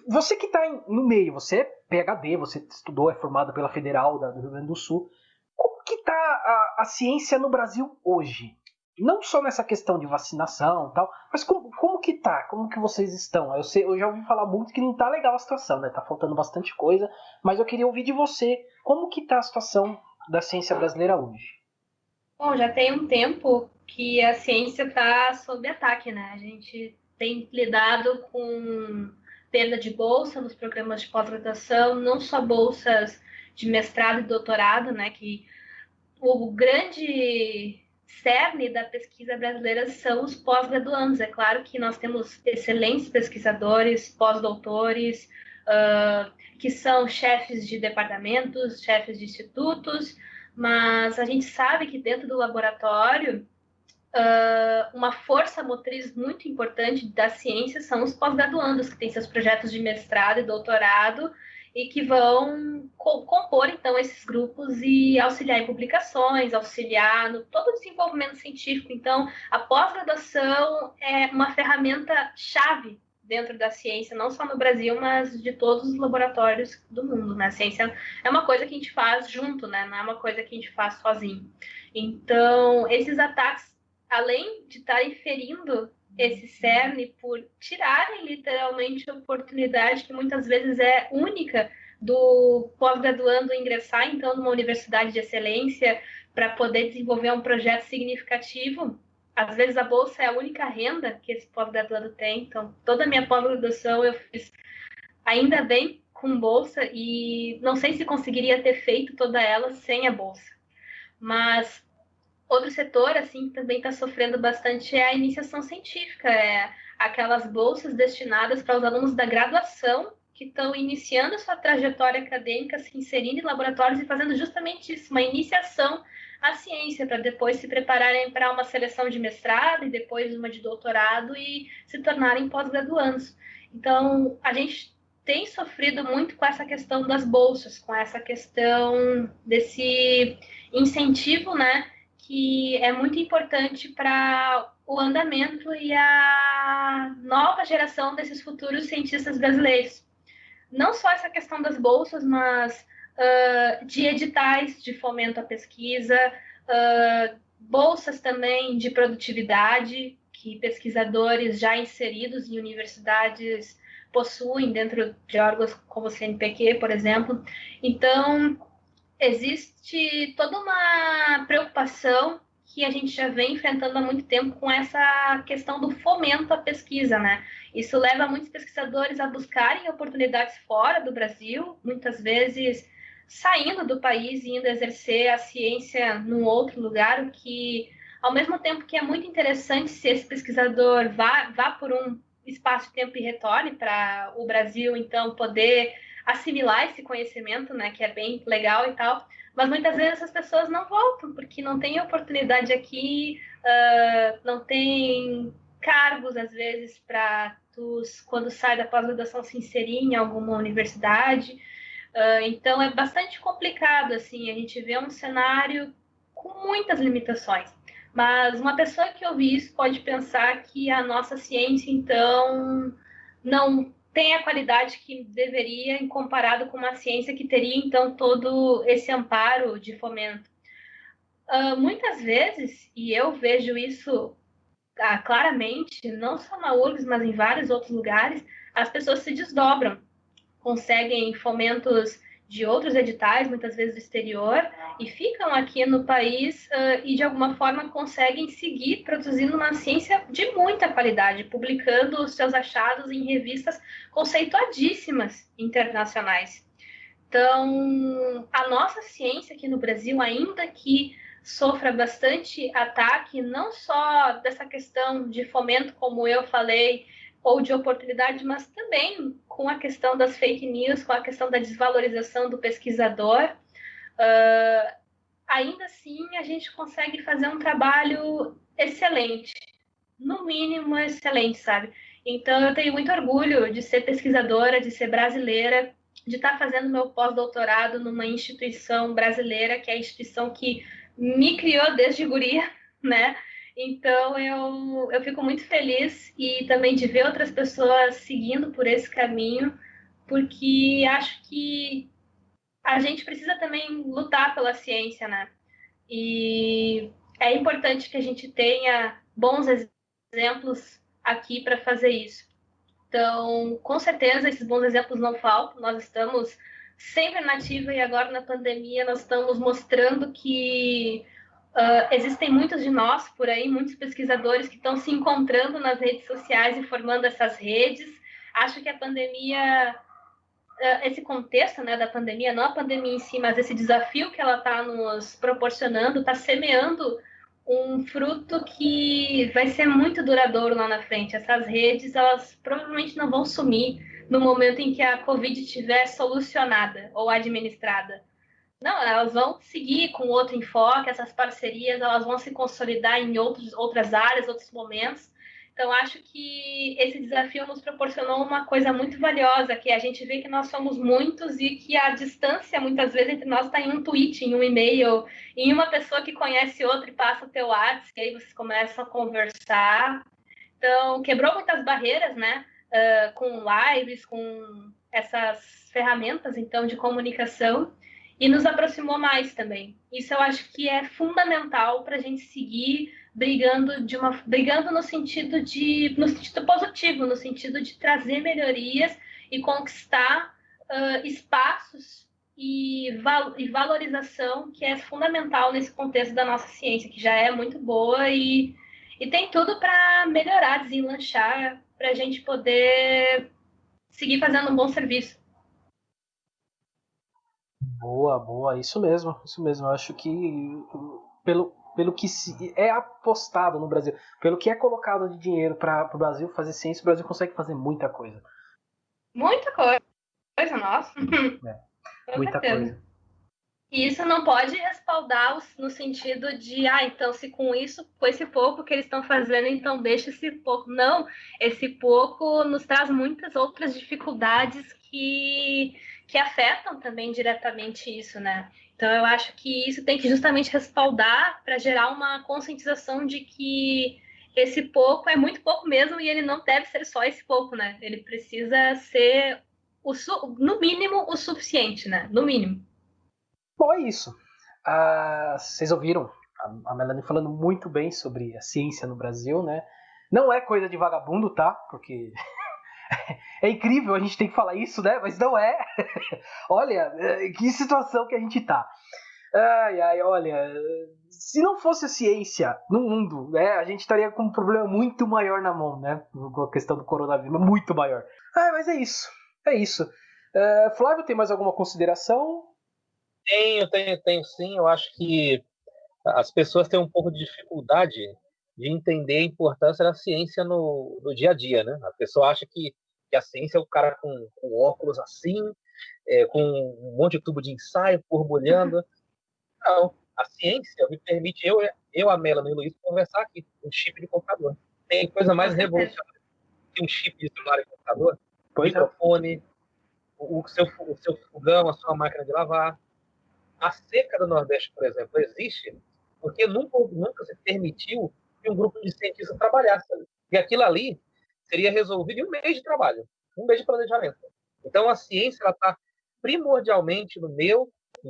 Você que está no meio, você é PhD, você estudou, é formado pela Federal do Rio Grande do Sul. Como que está a ciência no Brasil hoje? Não só nessa questão de vacinação e tal, mas como que tá? Como que vocês estão? Eu já ouvi falar muito que não tá legal a situação, né? Tá faltando bastante coisa, mas eu queria ouvir de você, como que tá a situação da ciência brasileira hoje? Bom, já tem um tempo que a ciência está sob ataque, né? A gente tem lidado com perda de bolsa nos programas de pós-graduação, não só bolsas de mestrado e doutorado, né? Que o grande cerne da pesquisa brasileira são os pós-graduandos. É claro que nós temos excelentes pesquisadores, pós-doutores, que são chefes de departamentos, chefes de institutos, mas a gente sabe que dentro do laboratório uma força motriz muito importante da ciência são os pós-graduandos, que têm seus projetos de mestrado e doutorado e que vão compor, então, esses grupos e auxiliar em publicações, auxiliar no todo o desenvolvimento científico. Então, a pós-graduação é uma ferramenta-chave dentro da ciência, não só no Brasil, mas de todos os laboratórios do mundo, né? A ciência é uma coisa que a gente faz junto, né? Não é uma coisa que a gente faz sozinho. Então, esses ataques, além de estarem ferindo esse cerne por tirarem literalmente a oportunidade que muitas vezes é única do pós-graduando ingressar então numa universidade de excelência para poder desenvolver um projeto significativo. Às vezes a bolsa é a única renda que esse pós-graduando tem, então toda a minha pós-graduação eu fiz ainda bem com bolsa e não sei se conseguiria ter feito toda ela sem a bolsa. Mas outro setor, assim, que também está sofrendo bastante é a iniciação científica, aquelas bolsas destinadas para os alunos da graduação que estão iniciando a sua trajetória acadêmica, se inserindo em laboratórios e fazendo justamente isso, uma iniciação à ciência, para depois se prepararem para uma seleção de mestrado e depois uma de doutorado e se tornarem pós-graduandos. Então, a gente tem sofrido muito com essa questão das bolsas, com essa questão desse incentivo, né, que é muito importante para o andamento e a nova geração desses futuros cientistas brasileiros. Não só essa questão das bolsas, mas de editais de fomento à pesquisa, bolsas também de produtividade, que pesquisadores já inseridos em universidades possuem dentro de órgãos como o CNPq, por exemplo. Então, existe toda uma preocupação que a gente já vem enfrentando há muito tempo com essa questão do fomento à pesquisa, né? Isso leva muitos pesquisadores a buscarem oportunidades fora do Brasil, muitas vezes saindo do país e indo exercer a ciência num outro lugar, o que, ao mesmo tempo que é muito interessante se esse pesquisador vá por um espaço de tempo e retorne para o Brasil, então poder assimilar esse conhecimento, né, que é bem legal e tal, mas muitas vezes essas pessoas não voltam, porque não tem oportunidade aqui, não tem cargos, às vezes, para tu, quando sai da pós-graduação, se inserir em alguma universidade. Então, é bastante complicado, assim, a gente vê um cenário com muitas limitações. Mas uma pessoa que ouve isso pode pensar que a nossa ciência, então, não tem a qualidade que deveria em comparado com uma ciência que teria, então, todo esse amparo de fomento. Muitas vezes, e eu vejo isso claramente, não só na URGS, mas em vários outros lugares, as pessoas se desdobram, conseguem fomentos de outros editais, muitas vezes do exterior, e ficam aqui no país e, de alguma forma, conseguem seguir produzindo uma ciência de muita qualidade, publicando os seus achados em revistas conceituadíssimas internacionais. Então, a nossa ciência aqui no Brasil, ainda que sofra bastante ataque, não só dessa questão de fomento, como eu falei, ou de oportunidade, mas também com a questão das fake news, com a questão da desvalorização do pesquisador, ainda assim a gente consegue fazer um trabalho excelente, no mínimo excelente, sabe? Então eu tenho muito orgulho de ser pesquisadora, de ser brasileira, de estar fazendo meu pós-doutorado numa instituição brasileira, que é a instituição que me criou desde guria, né? Então, eu fico muito feliz e também de ver outras pessoas seguindo por esse caminho, porque acho que a gente precisa também lutar pela ciência, né? E é importante que a gente tenha bons exemplos aqui para fazer isso. Então, com certeza, esses bons exemplos não faltam. Nós estamos sempre na ativa e agora na pandemia nós estamos mostrando que existem muitos de nós por aí, muitos pesquisadores que estão se encontrando nas redes sociais e formando essas redes. Acho que a pandemia, esse contexto, né, da pandemia, não a pandemia em si, mas esse desafio que ela está nos proporcionando, está semeando um fruto que vai ser muito duradouro lá na frente. Essas redes, elas provavelmente não vão sumir no momento em que a Covid estiver solucionada ou administrada. Não, elas vão seguir com outro enfoque, essas parcerias, elas vão se consolidar em outras áreas, outros momentos. Então, acho que esse desafio nos proporcionou uma coisa muito valiosa, que a gente vê que nós somos muitos e que a distância, muitas vezes, entre nós está em um tweet, em um e-mail, em uma pessoa que conhece outra e passa o teu WhatsApp, e aí vocês começam a conversar. Então, quebrou muitas barreiras, né? Com lives, com essas ferramentas, então, de comunicação, e nos aproximou mais também. Isso eu acho que é fundamental para a gente seguir brigando no sentido positivo, no sentido de trazer melhorias e conquistar espaços e valorização que é fundamental nesse contexto da nossa ciência, que já é muito boa e tem tudo para melhorar, deslanchar, para a gente poder seguir fazendo um bom serviço. Boa, boa, isso mesmo, isso mesmo. Eu acho que pelo que é apostado no Brasil, pelo que é colocado de dinheiro para o Brasil fazer ciência, o Brasil consegue fazer muita coisa. Muita coisa, nossa. Com Muita certeza. coisa. E isso não pode respaldar no sentido de, então se com esse pouco que eles estão fazendo, então deixa esse pouco. Não, esse pouco nos traz muitas outras dificuldades que afetam também diretamente isso, né? Então eu acho que isso tem que justamente respaldar para gerar uma conscientização de que esse pouco é muito pouco mesmo e ele não deve ser só esse pouco, né? Ele precisa ser, no mínimo, o suficiente, né? No mínimo. Bom, é isso. Vocês ouviram a Melanie falando muito bem sobre a ciência no Brasil, né? Não é coisa de vagabundo, tá? Porque é incrível a gente ter que falar isso, né? Mas não é. Olha, que situação que a gente tá. Ai, ai, olha. Se não fosse a ciência no mundo, né? A gente estaria com um problema muito maior na mão, né? Com a questão do coronavírus, muito maior. Mas é isso. É isso. Flávio, tem mais alguma consideração? Tenho sim. Eu acho que as pessoas têm um pouco de dificuldade de entender a importância da ciência no dia a dia, né? A pessoa acha que a ciência é o cara com óculos assim, com um monte de tubo de ensaio borbulhando. Não, a ciência me permite, a Melanie e o Luiz, conversar aqui, um chip de computador. Tem coisa mais revolucionária que um chip de celular e computador? Pois é. Microfone, o seu fogão, a sua máquina de lavar. A seca do Nordeste, por exemplo, existe porque nunca se permitiu que um grupo de cientistas trabalhasse ali. E aquilo ali seria resolvido em um mês de trabalho, um mês de planejamento. Então, a ciência está primordialmente no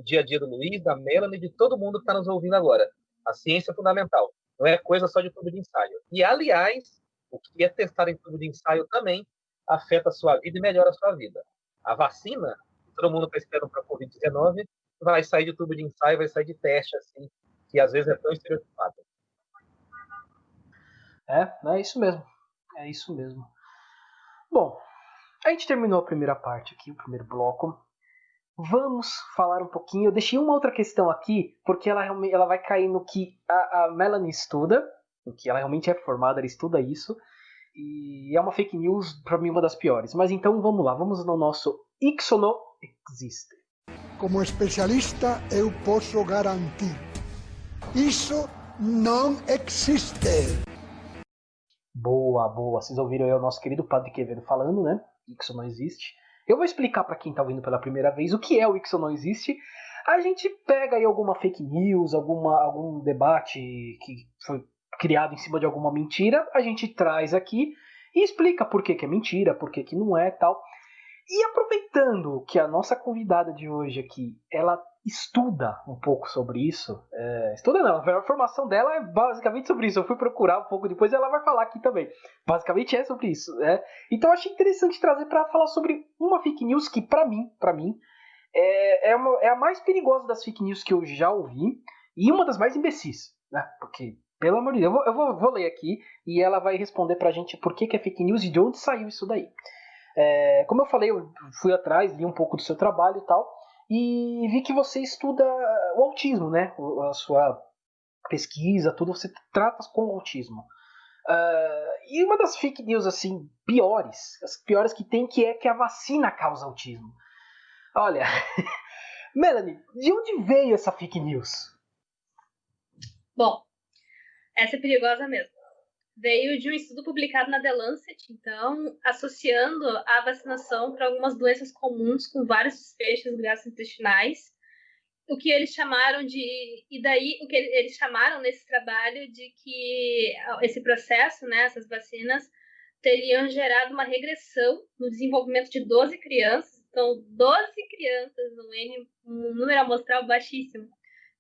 dia a dia do Luiz, da Melanie, de todo mundo que está nos ouvindo agora. A ciência é fundamental. Não é coisa só de tubo de ensaio. E, aliás, o que é testar em tubo de ensaio também afeta a sua vida e melhora a sua vida. A vacina, todo mundo está esperando para a Covid-19, vai sair de tubo de ensaio, vai sair de teste, assim, que às vezes é tão estereotipado. É isso mesmo. É isso mesmo. Bom, a gente terminou a primeira parte aqui, o primeiro bloco. Vamos falar um pouquinho. Eu deixei uma outra questão aqui, porque ela vai cair no que a Melanie estuda, no que ela realmente é formada, ela estuda isso. E é uma fake news, para mim, uma das piores. Mas então vamos lá, vamos no nosso Ixo no Existe. Como especialista, eu posso garantir: isso não existe. Boa, boa. Vocês ouviram aí o nosso querido Padre Quevedo falando, né? Ixo não existe. Eu vou explicar para quem está ouvindo pela primeira vez o que é o Ixo não existe. A gente pega aí alguma fake news, algum debate que foi criado em cima de alguma mentira, a gente traz aqui e explica por que é mentira, por que não é tal. E aproveitando que a nossa convidada de hoje aqui, ela estuda um pouco sobre isso, estuda não, a formação dela é basicamente sobre isso, eu fui procurar um pouco depois e ela vai falar aqui também, basicamente é sobre isso, né? Então eu achei interessante trazer para falar sobre uma fake news que para mim é a mais perigosa das fake news que eu já ouvi e uma das mais imbecis, né? Porque, pelo amor de Deus, eu vou ler aqui e ela vai responder pra gente por que é fake news e de onde saiu isso daí. Como eu falei, eu fui atrás, li um pouco do seu trabalho e tal, e vi que você estuda o autismo, né? A sua pesquisa, tudo, você trata com o autismo. E uma das fake news, assim, piores, as piores que tem, que é que a vacina causa autismo. Olha, Melanie, de onde veio essa fake news? Bom, essa é perigosa mesmo. Veio de um estudo publicado na The Lancet, então, associando a vacinação para algumas doenças comuns com vários desfechos gastrointestinais, o que eles chamaram eles chamaram nesse trabalho de que esse processo, né, essas vacinas, teriam gerado uma regressão no desenvolvimento de 12 crianças. Então, 12 crianças, um número amostral baixíssimo,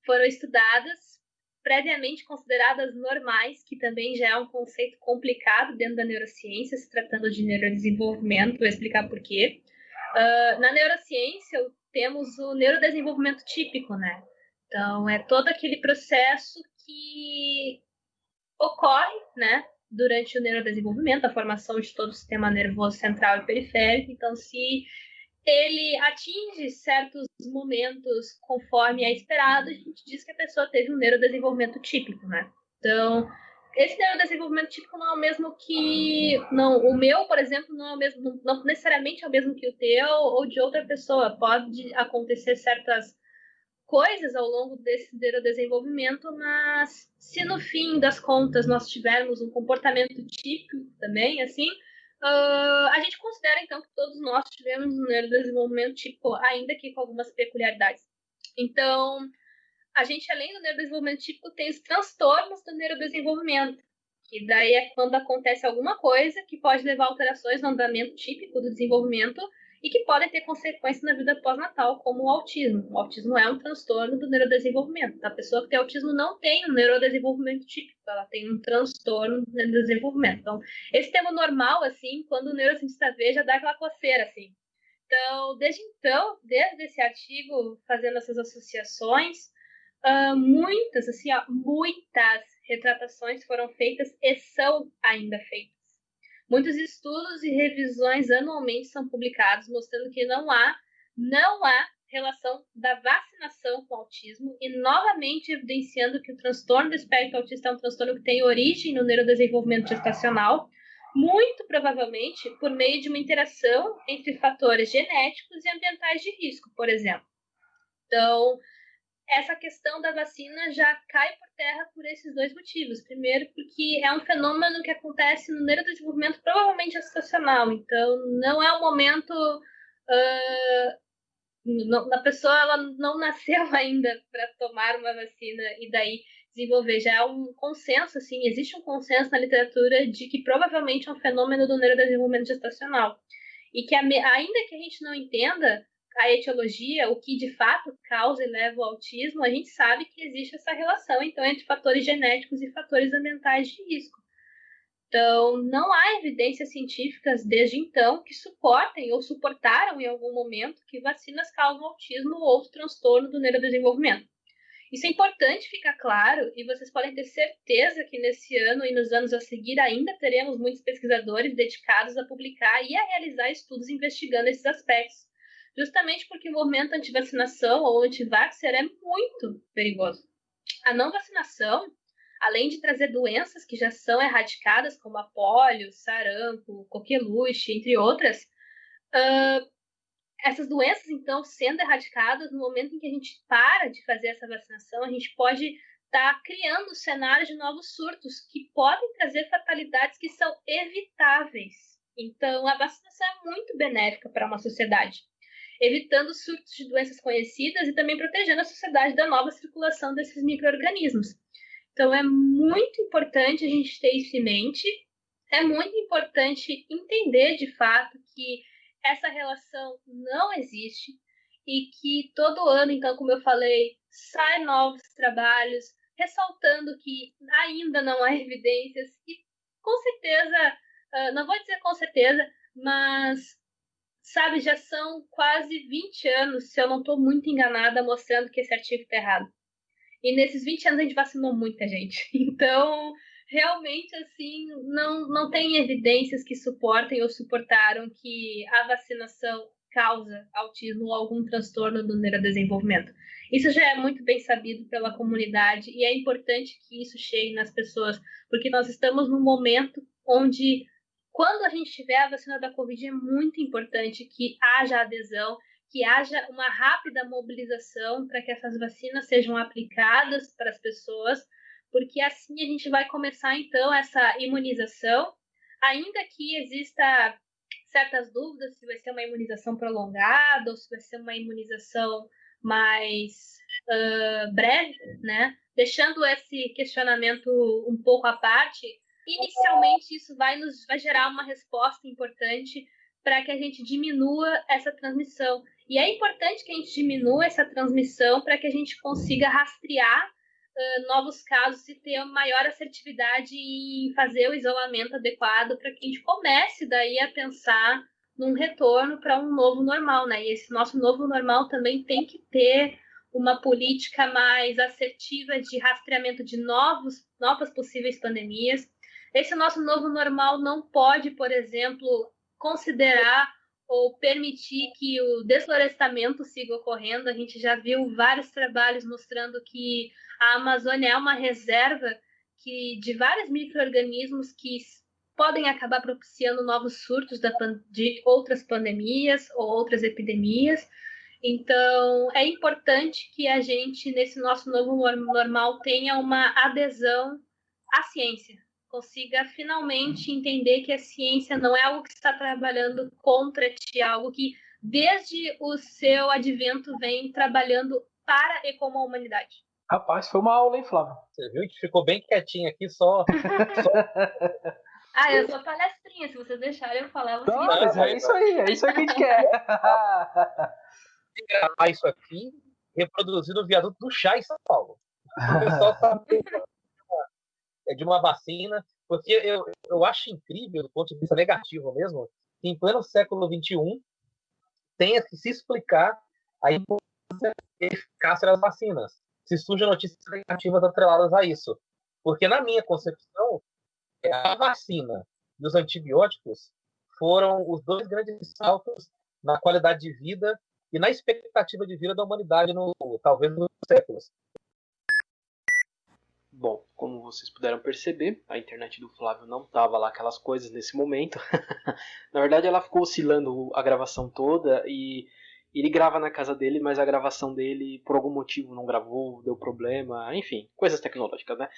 foram estudadas, previamente consideradas normais, que também já é um conceito complicado dentro da neurociência, se tratando de neurodesenvolvimento, vou explicar por quê. Na neurociência, temos o neurodesenvolvimento típico, né? Então, é todo aquele processo que ocorre, né, durante o neurodesenvolvimento, a formação de todo o sistema nervoso central e periférico. Então, se ele atinge certos momentos conforme é esperado, a gente diz que a pessoa teve um neurodesenvolvimento típico, né? Então, esse neurodesenvolvimento típico não é o mesmo que... Não, o meu, por exemplo, não é o mesmo, não necessariamente é o mesmo que o teu ou de outra pessoa. Pode acontecer certas coisas ao longo desse neurodesenvolvimento, mas se no fim das contas nós tivermos um comportamento típico também, assim, a gente considera então que todos nós tivemos um neurodesenvolvimento típico, ainda que com algumas peculiaridades. Então, a gente, além do neurodesenvolvimento típico, tem os transtornos do neurodesenvolvimento, que daí é quando acontece alguma coisa que pode levar a alterações no andamento típico do desenvolvimento e que podem ter consequências na vida pós-natal, como o autismo. O autismo é um transtorno do neurodesenvolvimento. A pessoa que tem autismo não tem um neurodesenvolvimento típico, ela tem um transtorno do neurodesenvolvimento. Então, esse termo normal, assim, quando o neurocientista vê, já dá aquela coceira, assim. Então, desde esse artigo, fazendo essas associações, muitas retratações foram feitas e são ainda feitas. Muitos estudos e revisões anualmente são publicados, mostrando que não há relação da vacinação com o autismo e novamente evidenciando que o transtorno do espectro autista é um transtorno que tem origem no neurodesenvolvimento gestacional, muito provavelmente por meio de uma interação entre fatores genéticos e ambientais de risco, por exemplo. Então, essa questão da vacina já cai por terra por esses dois motivos. Primeiro, porque é um fenômeno que acontece no neurodesenvolvimento provavelmente gestacional. Então, não é um momento... a pessoa ela não nasceu ainda para tomar uma vacina e daí desenvolver. Já é um consenso, assim, existe um consenso na literatura de que provavelmente é um fenômeno do neurodesenvolvimento gestacional. E que ainda que a gente não entenda a etiologia, o que de fato causa e leva ao autismo, a gente sabe que existe essa relação, então, entre fatores genéticos e fatores ambientais de risco. Então, não há evidências científicas desde então que suportem ou suportaram em algum momento que vacinas causam autismo ou outro transtorno do neurodesenvolvimento. Isso é importante ficar claro e vocês podem ter certeza que nesse ano e nos anos a seguir ainda teremos muitos pesquisadores dedicados a publicar e a realizar estudos investigando esses aspectos, justamente porque o movimento anti-vacinação ou anti-vaxxer é muito perigoso. A não vacinação, além de trazer doenças que já são erradicadas, como a polio, sarampo, coqueluche, entre outras, essas doenças, então, sendo erradicadas, no momento em que a gente para de fazer essa vacinação, a gente pode estar criando cenários de novos surtos que podem trazer fatalidades que são evitáveis. Então, a vacinação é muito benéfica para uma sociedade, evitando surtos de doenças conhecidas e também protegendo a sociedade da nova circulação desses micro-organismos. Então, é muito importante a gente ter isso em mente, é muito importante entender, de fato, que essa relação não existe e que todo ano, então, como eu falei, saem novos trabalhos ressaltando que ainda não há evidências e, com certeza, não vou dizer com certeza, mas, sabe, já são quase 20 anos, se eu não estou muito enganada, mostrando que esse artigo está errado. E nesses 20 anos a gente vacinou muita gente. Então, realmente, assim, não tem evidências que suportem ou suportaram que a vacinação causa autismo ou algum transtorno do neurodesenvolvimento. Isso já é muito bem sabido pela comunidade e é importante que isso chegue nas pessoas, porque nós estamos num momento onde, quando a gente tiver a vacina da Covid, é muito importante que haja adesão, que haja uma rápida mobilização para que essas vacinas sejam aplicadas para as pessoas, porque assim a gente vai começar, então, essa imunização, ainda que exista certas dúvidas se vai ser uma imunização prolongada ou se vai ser uma imunização mais breve, né? Deixando esse questionamento um pouco à parte, inicialmente isso vai gerar uma resposta importante para que a gente diminua essa transmissão. E é importante que a gente diminua essa transmissão para que a gente consiga rastrear novos casos e ter maior assertividade em fazer o isolamento adequado para que a gente comece daí a pensar num retorno para um novo normal, né? E esse nosso novo normal também tem que ter uma política mais assertiva de rastreamento de novas possíveis pandemias. Esse nosso novo normal não pode, por exemplo, considerar ou permitir que o desflorestamento siga ocorrendo. A gente já viu vários trabalhos mostrando que a Amazônia é uma reserva de vários micro-organismos que podem acabar propiciando novos surtos de outras pandemias ou outras epidemias. Então, é importante que a gente, nesse nosso novo normal, tenha uma adesão à ciência, consiga finalmente entender que a ciência não é algo que está trabalhando contra ti, é algo que, desde o seu advento, vem trabalhando para e com a humanidade. Rapaz, foi uma aula, hein, Flávio? Você viu que ficou bem quietinho aqui, só... Eu sou palestrinha, se vocês deixarem eu falar, eu vou seguir. Não, mas é isso aí que a gente quer. Gravar isso aqui, reproduzir no viaduto do chá em São Paulo. O pessoal sabe de uma vacina, porque eu acho incrível, do ponto de vista negativo mesmo, que em pleno século XXI tenha que se explicar a importância e eficácia das vacinas. Se surgem notícias negativas atreladas a isso. Porque, na minha concepção, a vacina e os antibióticos foram os dois grandes saltos na qualidade de vida e na expectativa de vida da humanidade, talvez nos séculos. Bom, como vocês puderam perceber, a internet do Flávio não estava lá aquelas coisas nesse momento. Na verdade, ela ficou oscilando a gravação toda e ele grava na casa dele, mas a gravação dele, por algum motivo, não gravou, deu problema, enfim, coisas tecnológicas, né?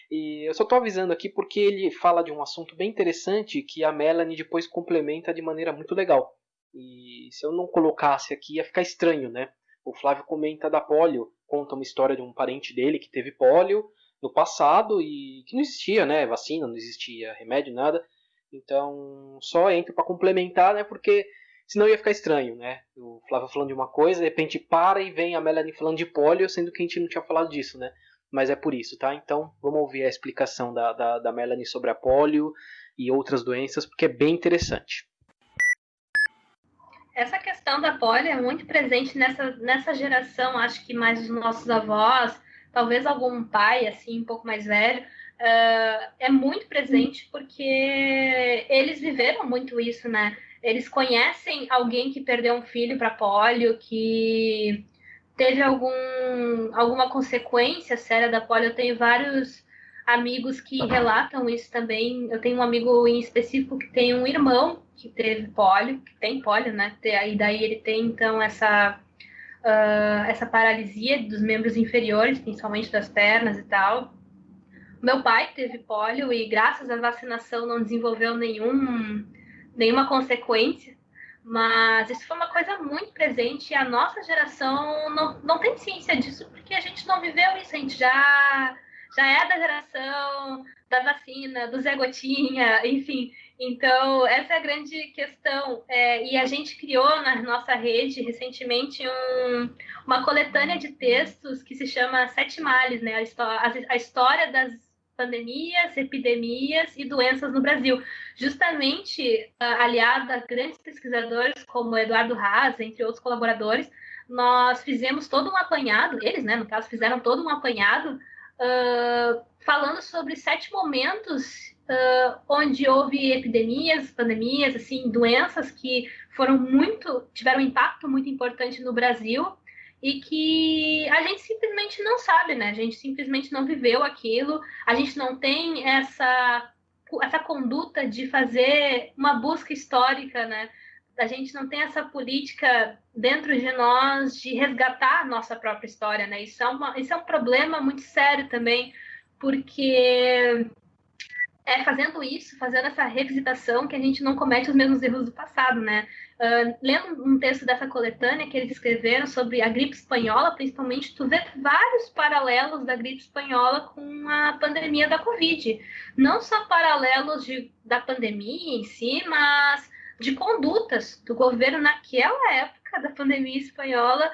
E eu só tô avisando aqui porque ele fala de um assunto bem interessante que a Melanie depois complementa de maneira muito legal. E se eu não colocasse aqui, ia ficar estranho, né? O Flávio comenta da polio, conta uma história de um parente dele que teve polio no passado e que não existia, né? Vacina, não existia remédio, nada. Então, só entro para complementar, né? Porque senão ia ficar estranho, né? O Flávio falando de uma coisa, de repente para e vem a Melanie falando de polio, sendo que a gente não tinha falado disso, né? Mas é por isso, tá? Então vamos ouvir a explicação da Melanie sobre a polio e outras doenças, porque é bem interessante. Essa questão da polio é muito presente nessa geração, acho que mais os nossos avós, talvez algum pai, assim, um pouco mais velho, é muito presente porque eles viveram muito isso, né? Eles conhecem alguém que perdeu um filho para polio, que teve alguma consequência séria da polio. Eu tenho vários amigos que relatam isso também. Eu tenho um amigo em específico que tem um irmão que teve polio, que tem polio, né? E daí ele tem, então, essa paralisia dos membros inferiores, principalmente das pernas e tal. Meu pai teve polio e, graças à vacinação, não desenvolveu nenhuma consequência, mas isso foi uma coisa muito presente e a nossa geração não tem ciência disso porque a gente não viveu isso, a gente já é da geração da vacina, do Zé Gotinha, enfim. Então, essa é a grande questão. E a gente criou na nossa rede, recentemente, uma coletânea de textos que se chama Sete Males, né? A história das pandemias, epidemias e doenças no Brasil. Justamente aliado a grandes pesquisadores como Eduardo Haas, entre outros colaboradores, nós fizemos todo um apanhado, eles, né, no caso, fizeram todo um apanhado falando sobre 7 momentos onde houve epidemias, pandemias, assim, doenças que tiveram um impacto muito importante no Brasil e que a gente simplesmente não sabe, né? A gente simplesmente não viveu aquilo, a gente não tem essa conduta de fazer uma busca histórica, né? a gente não tem essa política dentro de nós de resgatar a nossa própria história, né? Isso é um problema muito sério também, porque fazendo isso, fazendo essa revisitação, que a gente não comete os mesmos erros do passado, né? Lendo um texto dessa coletânea que eles escreveram sobre a gripe espanhola, principalmente, tu vê vários paralelos da gripe espanhola com a pandemia da Covid. Não só paralelos da pandemia em si, mas de condutas do governo naquela época da pandemia espanhola,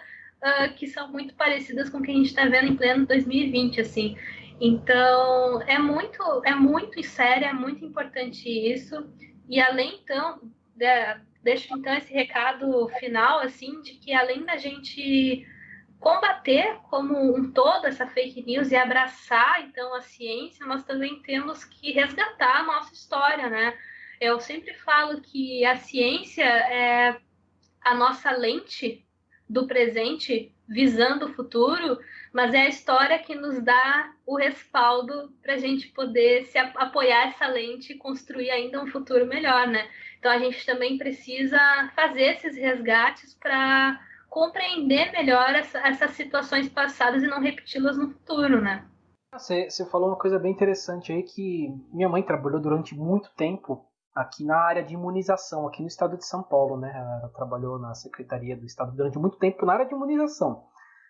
que são muito parecidas com o que a gente está vendo em pleno 2020, assim. Então, é muito sério, é muito importante isso. E além, então, deixo então esse recado final, assim, de que além da gente combater como um todo essa fake news e abraçar, então, a ciência, nós também temos que resgatar a nossa história, né? Eu sempre falo que a ciência é a nossa lente do presente visando o futuro, mas é a história que nos dá o respaldo para a gente poder se apoiar essa lente e construir ainda um futuro melhor, né? Então a gente também precisa fazer esses resgates para compreender melhor essas situações passadas e não repeti-las no futuro, né? Você falou uma coisa bem interessante aí, que minha mãe trabalhou durante muito tempo aqui na área de imunização, aqui no estado de São Paulo, né? Ela trabalhou na Secretaria do Estado durante muito tempo na área de imunização.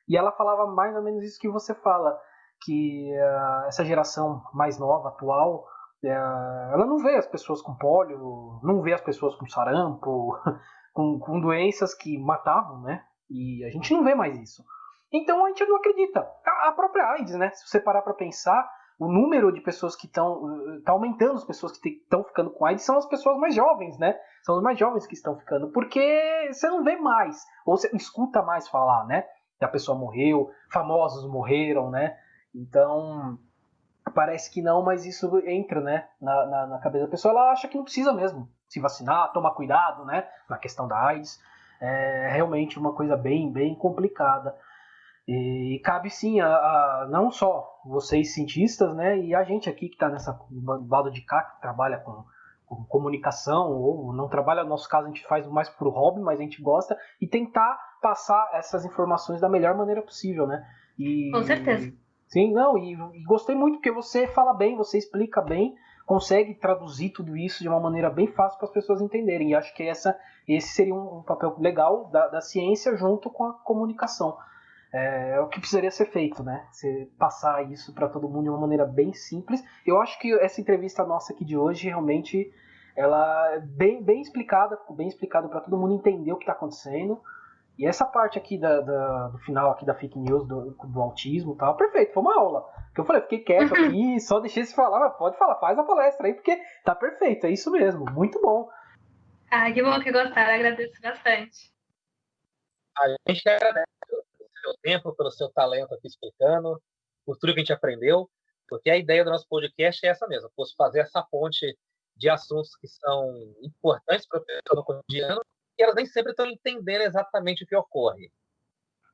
E ela falava mais ou menos isso que você fala, que essa geração mais nova, atual, ela não vê as pessoas com pólio, não vê as pessoas com sarampo, com doenças que matavam, né? E a gente não vê mais isso. Então a gente não acredita. A própria AIDS, né? Se você parar para pensar, o número de pessoas que tá aumentando, as pessoas que estão ficando com AIDS são as pessoas mais jovens, né? São os mais jovens que estão ficando, porque você não vê mais, ou você não escuta mais falar, né? Que a pessoa morreu, famosos morreram, né? Então, parece que não, mas isso entra, né, na cabeça da pessoa. Ela acha que não precisa mesmo se vacinar, tomar cuidado, né, na questão da AIDS. É realmente uma coisa bem, bem complicada. E cabe sim não só vocês cientistas, né, e a gente aqui que está nessa lado de cá, que trabalha com comunicação, ou não trabalha, no nosso caso a gente faz mais pro hobby, mas a gente gosta, e tentar passar essas informações da melhor maneira possível, né? Com certeza. Sim, não, e gostei muito porque você fala bem, você explica bem, consegue traduzir tudo isso de uma maneira bem fácil para as pessoas entenderem, e acho que esse seria um papel legal da ciência junto com a comunicação. É o que precisaria ser feito, né? Você passar isso para todo mundo de uma maneira bem simples. Eu acho que essa entrevista nossa aqui de hoje, realmente, ela é bem explicada, ficou bem explicado para todo mundo entender o que está acontecendo. E essa parte aqui do final aqui da fake news, do autismo e tal, perfeito, foi uma aula. Que eu falei, fiquei quieto aqui, só deixei você falar, mas pode falar, faz a palestra aí, porque tá perfeito, é isso mesmo, muito bom. Ah, que bom que gostaram, agradeço bastante. A gente agradece pelo seu tempo, pelo seu talento aqui explicando, por tudo que a gente aprendeu, porque a ideia do nosso podcast é essa mesmo, posso fazer essa ponte de assuntos que são importantes para a pessoa no cotidiano, e elas nem sempre estão entendendo exatamente o que ocorre.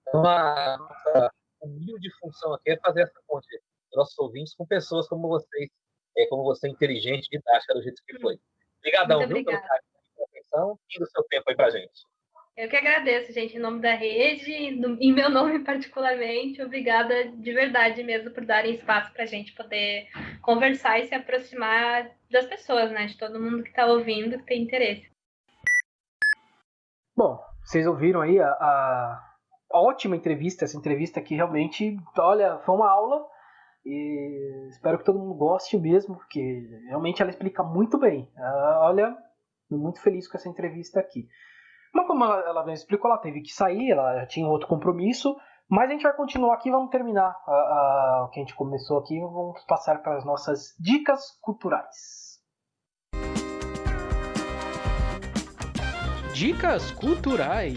Então, a nossa humilde função aqui é fazer essa ponte dos nossos ouvintes com pessoas como vocês, como você inteligente, didática do jeito que foi. Obrigadão, viu, pelo carinho, pela atenção e do seu tempo aí pra gente. Eu que agradeço, gente, em nome da rede, em meu nome particularmente. Obrigada de verdade mesmo por darem espaço para a gente poder conversar e se aproximar das pessoas, né? De todo mundo que está ouvindo, que tem interesse. Bom, vocês ouviram aí a ótima entrevista, essa entrevista que realmente, olha, foi uma aula e espero que todo mundo goste mesmo, porque realmente ela explica muito bem. Olha, estou muito feliz com essa entrevista aqui. Mas como ela mesmo explicou, ela teve que sair, ela já tinha outro compromisso, mas a gente vai continuar aqui, vamos terminar o que a gente começou aqui, vamos passar para as nossas dicas culturais. Dicas culturais.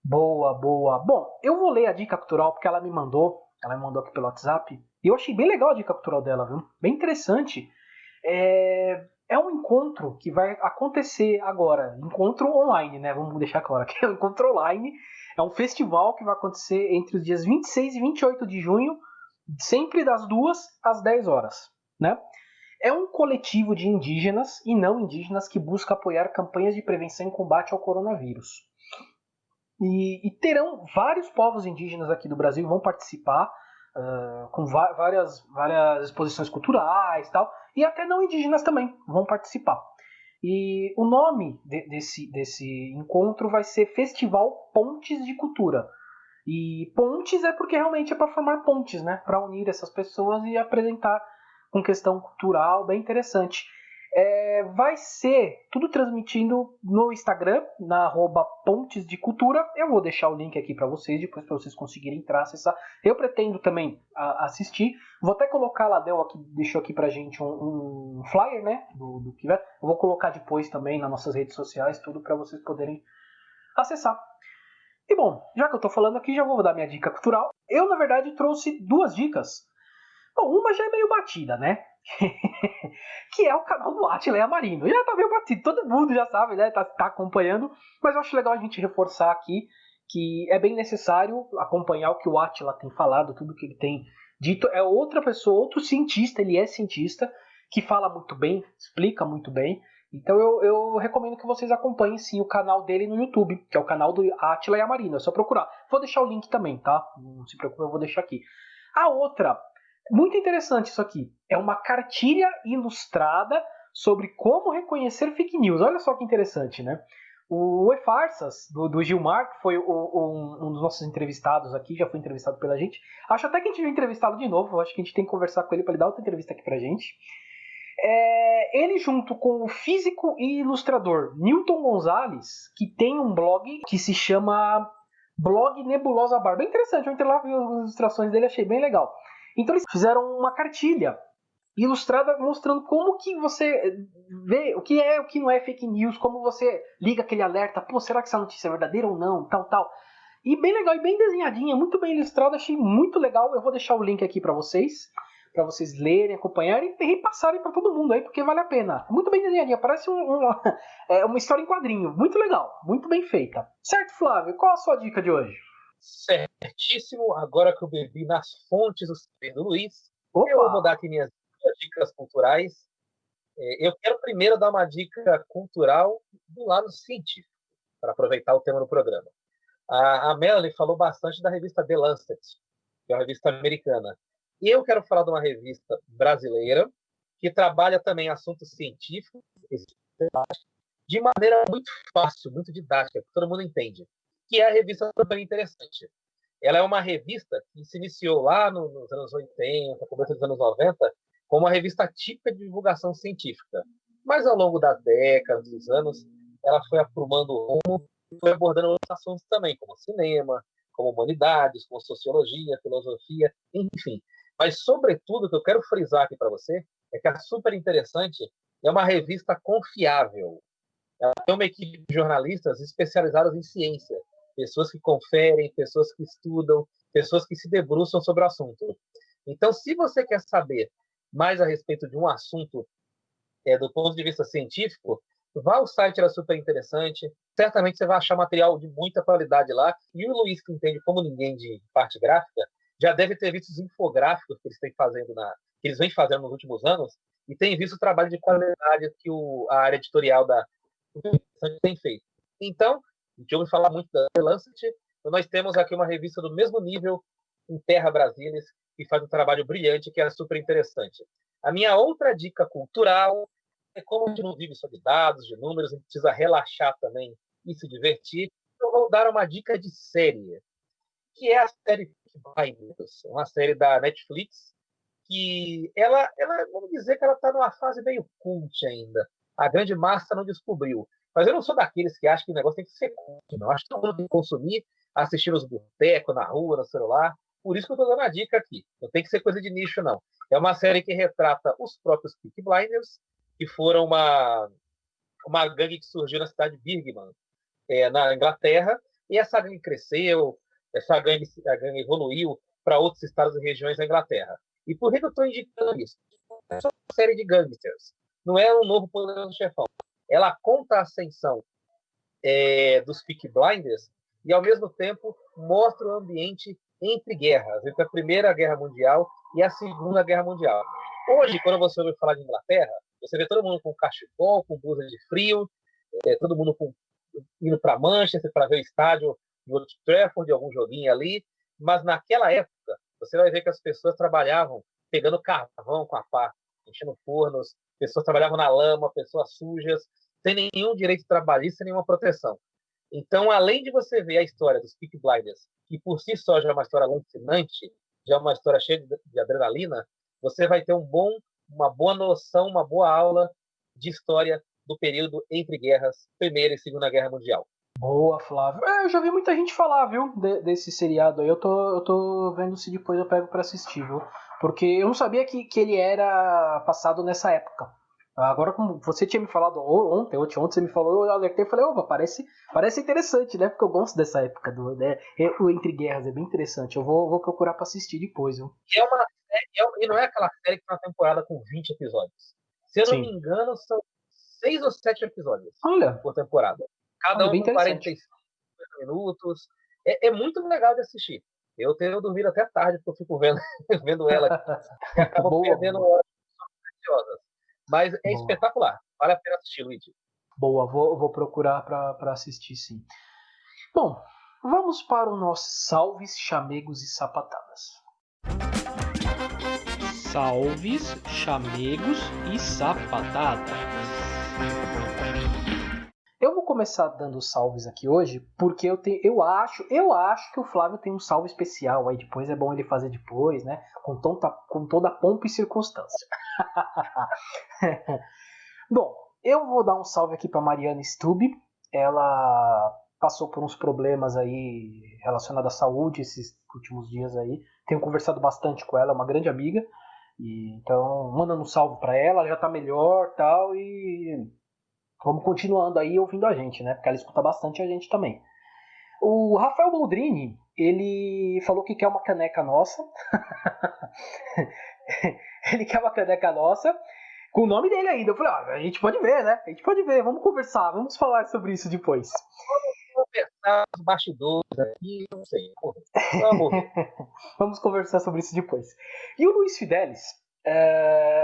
Boa. Bom, eu vou ler a dica cultural porque ela me mandou aqui pelo WhatsApp, e eu achei bem legal a dica cultural dela, viu? Bem interessante. É um encontro que vai acontecer agora, encontro online, né? Vamos deixar claro que é um encontro online, é um festival que vai acontecer entre os dias 26 e 28 de junho, sempre das 2 às 10 horas, né? é um coletivo de indígenas e não indígenas que busca apoiar campanhas de prevenção e combate ao coronavírus. E terão vários povos indígenas aqui do Brasil vão participar, com várias exposições culturais e tal, e até não indígenas também vão participar. E o nome desse encontro vai ser Festival Pontes de Cultura. E pontes é porque realmente é para formar pontes, né? Para unir essas pessoas e apresentar com questão cultural bem interessante. Vai ser tudo transmitindo no Instagram, na @Pontes de Cultura. Eu vou deixar o link aqui para vocês, depois para vocês conseguirem entrar, acessar. Eu pretendo também assistir. Vou até colocar lá, deixou aqui pra gente um flyer, né? Do que vai. Eu vou colocar depois também nas nossas redes sociais, tudo para vocês poderem acessar. E bom, já que eu tô falando aqui, já vou dar minha dica cultural. Eu, na verdade, trouxe 2 dicas. Bom, uma já é meio batida, né? Que é o canal do Átila Yamarino. Já tá meio batido, todo mundo já sabe, né? Tá acompanhando. Mas eu acho legal a gente reforçar aqui que é bem necessário acompanhar o que o Átila tem falado, tudo que ele tem dito. É outra pessoa, outro cientista, ele é cientista, que fala muito bem, explica muito bem. Então eu recomendo que vocês acompanhem sim o canal dele no YouTube, que é o canal do Átila Yamarino. É só procurar. Vou deixar o link também, tá? Não se preocupe, eu vou deixar aqui. A outra, muito interessante isso aqui, é uma cartilha ilustrada sobre como reconhecer fake news. Olha só que interessante, né? O E-Farsas, do Gilmar, que foi um dos nossos entrevistados aqui, já foi entrevistado pela gente. Acho até que a gente vai entrevistá-lo de novo, acho que a gente tem que conversar com ele para ele dar outra entrevista aqui pra gente. Ele junto com o físico e ilustrador Newton Gonzalez, que tem um blog que se chama Blog Nebulosa Bar. Bem interessante, eu entrei lá, vi as ilustrações dele, achei bem legal. Então eles fizeram uma cartilha ilustrada mostrando como que você vê o que é o que não é fake news, como você liga aquele alerta, pô, será que essa notícia é verdadeira ou não, tal. E bem legal, e bem desenhadinha, muito bem ilustrada, achei muito legal. Eu vou deixar o link aqui para vocês lerem, acompanharem e repassarem para todo mundo aí, porque vale a pena. Muito bem desenhadinha, parece uma história em quadrinho, muito legal, muito bem feita. Certo, Flávio, qual a sua dica de hoje? Certíssimo, agora que eu bebi nas fontes do saber do Luiz, Opa. Eu vou dar aqui minhas dicas culturais. Eu quero primeiro dar uma dica cultural do lado científico, para aproveitar o tema do programa. A Melanie falou bastante da revista The Lancet, que é uma revista americana. E eu quero falar de uma revista brasileira que trabalha também assuntos científicos de maneira muito fácil, muito didática, que todo mundo entende, que é a revista Super Interessante. Ela é uma revista que se iniciou lá nos anos 80, começo dos anos 90, como uma revista típica de divulgação científica. Mas ao longo das décadas, dos anos, ela foi aprumando o rumo e foi abordando outros assuntos também, como cinema, como humanidades, como sociologia, filosofia, enfim. Mas, sobretudo, o que eu quero frisar aqui para você é que a Super Interessante é uma revista confiável. Ela tem uma equipe de jornalistas especializadas em ciência, pessoas que conferem, pessoas que estudam, pessoas que se debruçam sobre o assunto. Então, se você quer saber mais a respeito de um assunto do ponto de vista científico, vá ao site da Super Interessante. Certamente você vai achar material de muita qualidade lá. E o Luiz, que entende como ninguém de parte gráfica, já deve ter visto os infográficos que eles têm fazendo que eles vêm fazendo nos últimos anos e tem visto o trabalho de qualidade que a área editorial da Super Interessante tem feito. Então, a gente ouve falar muito da The Lancet, nós temos aqui uma revista do mesmo nível em Terra Brasilis, que faz um trabalho brilhante, que é Super Interessante. A minha outra dica cultural é como a gente não vive só de dados, de números, a gente precisa relaxar também e se divertir. Eu vou dar uma dica de série, que é a série Peaky Blinders, uma série da Netflix, que ela vamos dizer que ela está numa fase meio cult ainda. A grande massa não descobriu. Mas eu não sou daqueles que acham que o negócio tem que ser cult, não. Acho que todo mundo tem que consumir, assistir nos botecos, na rua, no celular. Por isso que eu estou dando a dica aqui. Não tem que ser coisa de nicho, não. É uma série que retrata os próprios Peaky Blinders, que foram uma gangue que surgiu na cidade de Birmingham, na Inglaterra, e essa gangue cresceu, a gangue evoluiu para outros estados e regiões da Inglaterra. E por que eu estou indicando isso? É só uma série de gangsters. Não é um novo Poderoso Chefão. Ela conta a ascensão dos Peaky Blinders e, ao mesmo tempo, mostra o ambiente entre guerras, entre a Primeira Guerra Mundial e a Segunda Guerra Mundial. Hoje, quando você ouve falar de Inglaterra, você vê todo mundo com cachecol, com blusa de frio, todo mundo indo para Manchester para ver o estádio de Old Trafford, de algum joguinho ali. Mas naquela época, você vai ver que as pessoas trabalhavam pegando carvão com a pá, enchendo fornos, pessoas trabalhavam na lama, pessoas sujas, sem nenhum direito trabalhista, sem nenhuma proteção. Então, além de você ver a história dos Peaky Blinders, que por si só já é uma história alucinante, já é uma história cheia de adrenalina, você vai ter uma boa noção, uma boa aula de história do período entre guerras, Primeira e Segunda Guerra Mundial. Boa, Flávio. Eu já vi muita gente falar, viu, desse seriado aí. Eu tô vendo se depois eu pego pra assistir, viu? Porque eu não sabia que ele era passado nessa época. Agora, como você tinha me falado ontem você me falou, eu alertei e falei, opa, parece interessante, né? Porque eu gosto dessa época né? O Entre Guerras, é bem interessante. Eu vou procurar pra assistir depois, viu? E não é aquela série que tem uma temporada com 20 episódios. Se eu não me engano, são 6 ou 7 episódios por temporada. Cada um com 45 minutos. É muito legal de assistir. Eu tenho dormido até tarde, porque eu fico vendo ela e acabo perdendo horas preciosas. Mas é espetacular. Vale a pena assistir, Luigi. Boa, vou procurar para assistir, sim. Bom, vamos para o nosso salves, chamegos e sapatadas. Salves, chamegos e sapatadas. Eu vou começar dando salves aqui hoje, porque eu acho que o Flávio tem um salve especial, aí depois é bom ele fazer depois, né? Com toda a pompa e circunstância. Bom, eu vou dar um salve aqui para Mariana Stube. Ela passou por uns problemas aí relacionados à saúde esses últimos dias aí. Tenho conversado bastante com ela, é uma grande amiga. E então, mandando um salve para ela já tá melhor, tal, e vamos continuando aí ouvindo a gente, né? Porque ela escuta bastante a gente também. O Rafael Boldrini, ele falou que quer uma caneca nossa. Ele quer uma caneca nossa, com o nome dele ainda. Eu falei, a gente pode ver, né? A gente pode ver, vamos conversar, vamos falar sobre isso depois. Vamos conversar os bastidores aqui, não sei. Vamos conversar sobre isso depois. E o Luiz Fidelis,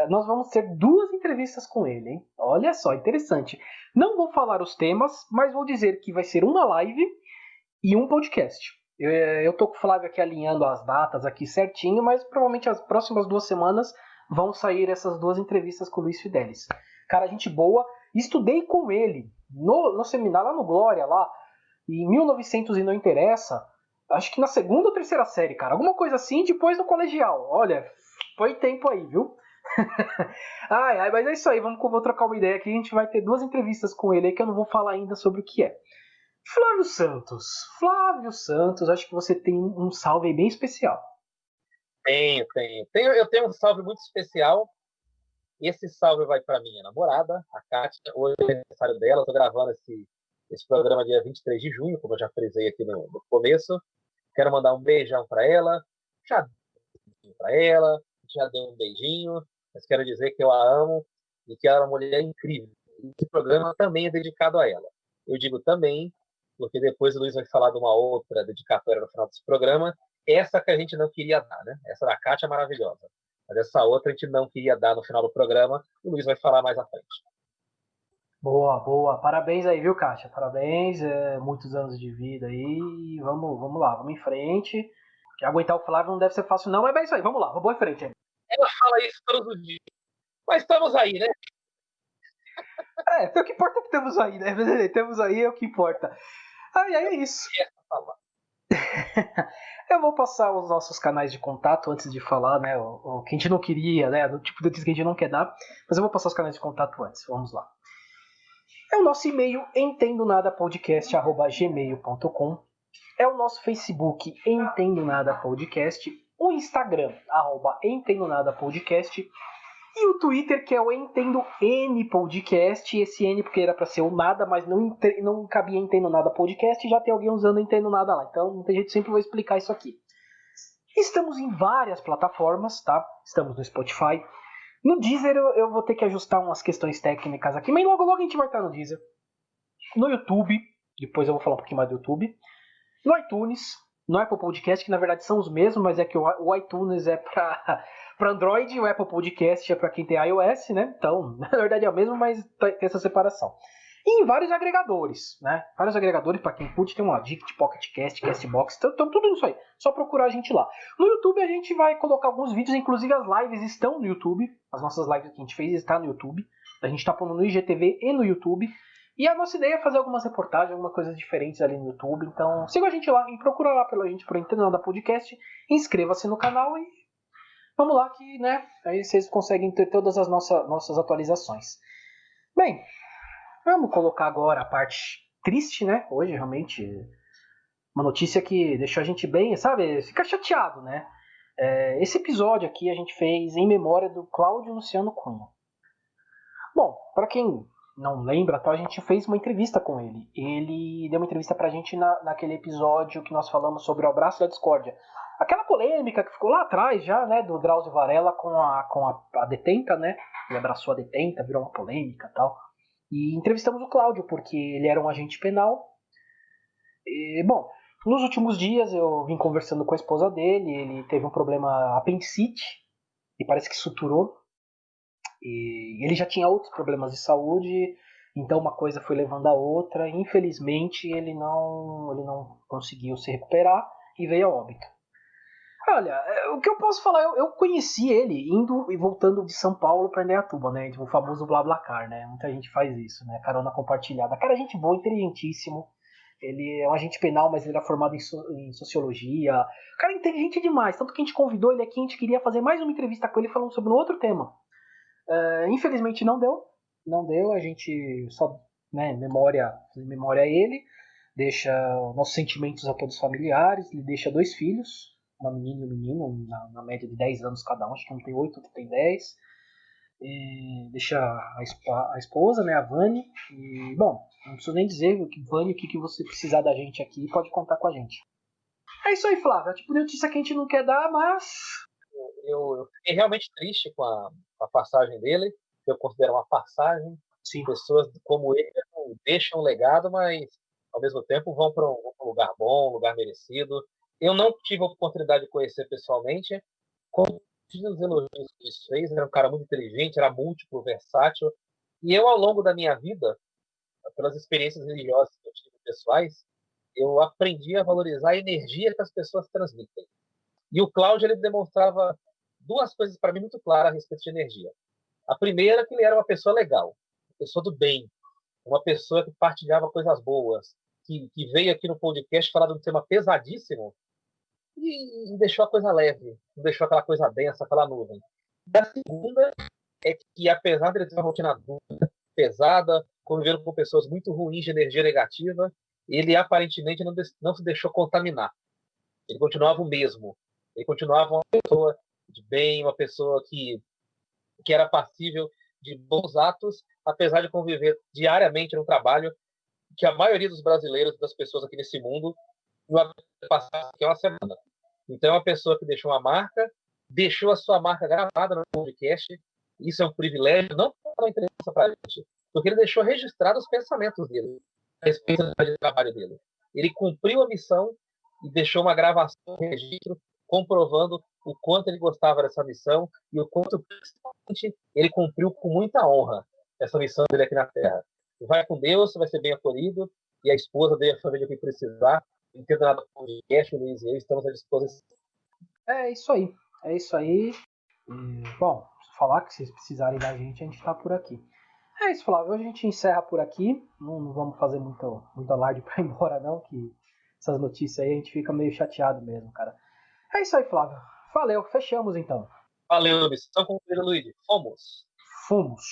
nós vamos ter 2 entrevistas com ele, hein? Olha só, interessante. Não vou falar os temas, mas vou dizer que vai ser uma live e um podcast. Eu tô com o Flávio aqui alinhando as datas aqui certinho, mas provavelmente as próximas 2 semanas vão sair essas 2 entrevistas com o Luiz Fidelis. Cara, gente boa. Estudei com ele no seminário lá no Glória, lá, em 1900 e não interessa. Acho que na 2ª ou 3ª série, cara. Alguma coisa assim, depois no colegial. Olha, foi tempo aí, viu? Mas é isso aí, vou trocar uma ideia aqui. A gente vai ter 2 entrevistas com ele aí que eu não vou falar ainda sobre o que é. Flávio Santos, acho que você tem um salve aí bem especial. Eu tenho um salve muito especial. Esse salve vai para minha namorada, a Kátia. Hoje é aniversário dela. Estou gravando esse programa dia 23 de junho, como eu já frisei aqui no começo. Quero mandar um beijão para ela. Já dei um beijinho, mas quero dizer que eu a amo e que ela é uma mulher incrível. Esse programa também é dedicado a ela. Eu digo também, porque depois o Luiz vai falar de uma outra dedicatória no final desse programa. Essa que a gente não queria dar, né? Essa da Kátia é maravilhosa. Mas essa outra a gente não queria dar no final do programa. O Luiz vai falar mais à frente. Boa. Parabéns aí, viu, Kátia? Parabéns, muitos anos de vida aí. Vamos lá, vamos em frente. Que aguentar o Flávio não deve ser fácil não, mas é isso aí, vamos lá, vamos em frente. Ela fala isso todos os dias. Mas estamos aí, né? O que importa é que estamos aí, né? Estamos aí, é o que importa. Aí é isso. Eu vou passar os nossos canais de contato antes de falar, né? O que a gente não queria, né? Do tipo de notícia que a gente não quer dar. Mas eu vou passar os canais de contato antes. Vamos lá. É o nosso e-mail entendonadapodcast@gmail.com. É o nosso Facebook Entendo Nada Podcast. O Instagram @entendonadapodcast. E o Twitter, que é o Entendo N Podcast. Esse N porque era para ser o nada, mas não cabia Entendo Nada Podcast. Já tem alguém usando Entendo Nada lá. Então não tem jeito, sempre vou explicar isso aqui. Estamos em várias plataformas, tá? Estamos no Spotify. No Deezer eu vou ter que ajustar umas questões técnicas aqui, mas logo a gente vai estar no Deezer. No YouTube, depois eu vou falar um pouquinho mais do YouTube. No iTunes, no Apple Podcast, que na verdade são os mesmos, mas é que o iTunes é para Android e o Apple Podcast é para quem tem iOS, né? Então, na verdade é o mesmo, mas tem essa separação. E em vários agregadores, né? Vários agregadores, para quem curte, tem uma Dict, Pocket Cast, Castbox, então tudo isso aí. Só procurar a gente lá. No YouTube a gente vai colocar alguns vídeos, inclusive as lives estão no YouTube. As nossas lives que a gente fez estão no YouTube. A gente está pondo no IGTV e no YouTube. E a nossa ideia é fazer algumas reportagens, algumas coisas diferentes ali no YouTube. Então siga a gente lá e procura lá pela gente por Entendendo Podcast. Inscreva-se no canal e vamos lá que, né? Aí vocês conseguem ter todas as nossas atualizações. Bem, vamos colocar agora a parte triste, né? Hoje, realmente, uma notícia que deixou a gente bem, sabe? Fica chateado, né? Esse episódio aqui a gente fez em memória do Cláudio Luciano Cunha. Bom, para quem não lembra, a gente fez uma entrevista com ele. Ele deu uma entrevista pra gente naquele episódio que nós falamos sobre o abraço da discórdia. Aquela polêmica que ficou lá atrás já, né? Do Drauzio Varela com a detenta, né? Ele abraçou a detenta, virou uma polêmica e tal. E entrevistamos o Cláudio, porque ele era um agente penal. E, bom, nos últimos dias eu vim conversando com a esposa dele, ele teve um problema apendicite, e parece que suturou. E ele já tinha outros problemas de saúde, então uma coisa foi levando a outra, e infelizmente ele não conseguiu se recuperar e veio a óbito. Olha, o que eu posso falar, eu conheci ele indo e voltando de São Paulo para Indaiatuba, né? O famoso BlaBlaCar, né? Muita gente faz isso, né? Carona compartilhada. Cara, gente boa, inteligentíssimo. Ele é um agente penal, mas ele era formado em sociologia. Cara, inteligente demais. Tanto que a gente convidou ele aqui, a gente queria fazer mais uma entrevista com ele falando sobre um outro tema. Infelizmente não deu. Não deu, a gente só, né, memória a ele. Deixa nossos sentimentos a todos os familiares. Ele deixa 2 filhos. Uma menina e um menino, na média de 10 anos cada um, acho que um tem 8, outro tem 10. E deixa a esposa, né, a Vani. E, bom, não preciso nem dizer, Vani, o que você precisar da gente aqui, pode contar com a gente. É isso aí, Flávio. É tipo de notícia que a gente não quer dar, mas... Eu fiquei realmente triste com a passagem dele, que eu considero uma passagem. Sim. Pessoas como ele deixam um legado, mas ao mesmo tempo vão para um lugar bom, um lugar merecido. Eu não tive a oportunidade de conhecer pessoalmente, como os elogios que ele fez, era um cara muito inteligente, era múltiplo, versátil. E eu, ao longo da minha vida, pelas experiências religiosas que eu tive pessoais, eu aprendi a valorizar a energia que as pessoas transmitem. E o Cláudio, ele demonstrava 2 coisas para mim muito claras a respeito de energia. A primeira, que ele era uma pessoa legal, uma pessoa do bem, uma pessoa que partilhava coisas boas, que veio aqui no podcast falar de um tema pesadíssimo e deixou a coisa leve, não deixou aquela coisa densa, aquela nuvem. E a segunda é que, apesar de ele ter uma rotina pesada, convivendo com pessoas muito ruins de energia negativa, ele aparentemente não se deixou contaminar. Ele continuava o mesmo. Ele continuava uma pessoa de bem, uma pessoa que era passível de bons atos, apesar de conviver diariamente no trabalho que a maioria dos brasileiros, das pessoas aqui nesse mundo, não passar aqui uma semana. Então, é uma pessoa que deixou uma marca, deixou a sua marca gravada no podcast. Isso é um privilégio, não para entrevista para a gente, porque ele deixou registrado os pensamentos dele a respeito do trabalho dele. Ele cumpriu a missão e deixou uma gravação, um registro, comprovando o quanto ele gostava dessa missão e o quanto, principalmente, ele cumpriu com muita honra essa missão dele aqui na Terra. Vai com Deus, vai ser bem acolhido, e a esposa dele, a família que precisar, entenda nada do podcast, o Luiz e eu estamos à disposição. É isso aí. É isso aí. Bom, falar que vocês precisarem da gente, a gente tá por aqui. É isso, Flávio. Hoje a gente encerra por aqui. Não vamos fazer muito alarde pra ir embora, não, que essas notícias aí a gente fica meio chateado mesmo, cara. É isso aí, Flávio. Valeu, fechamos então. Valeu, missão cumprida, Luiz. Fomos. Fomos.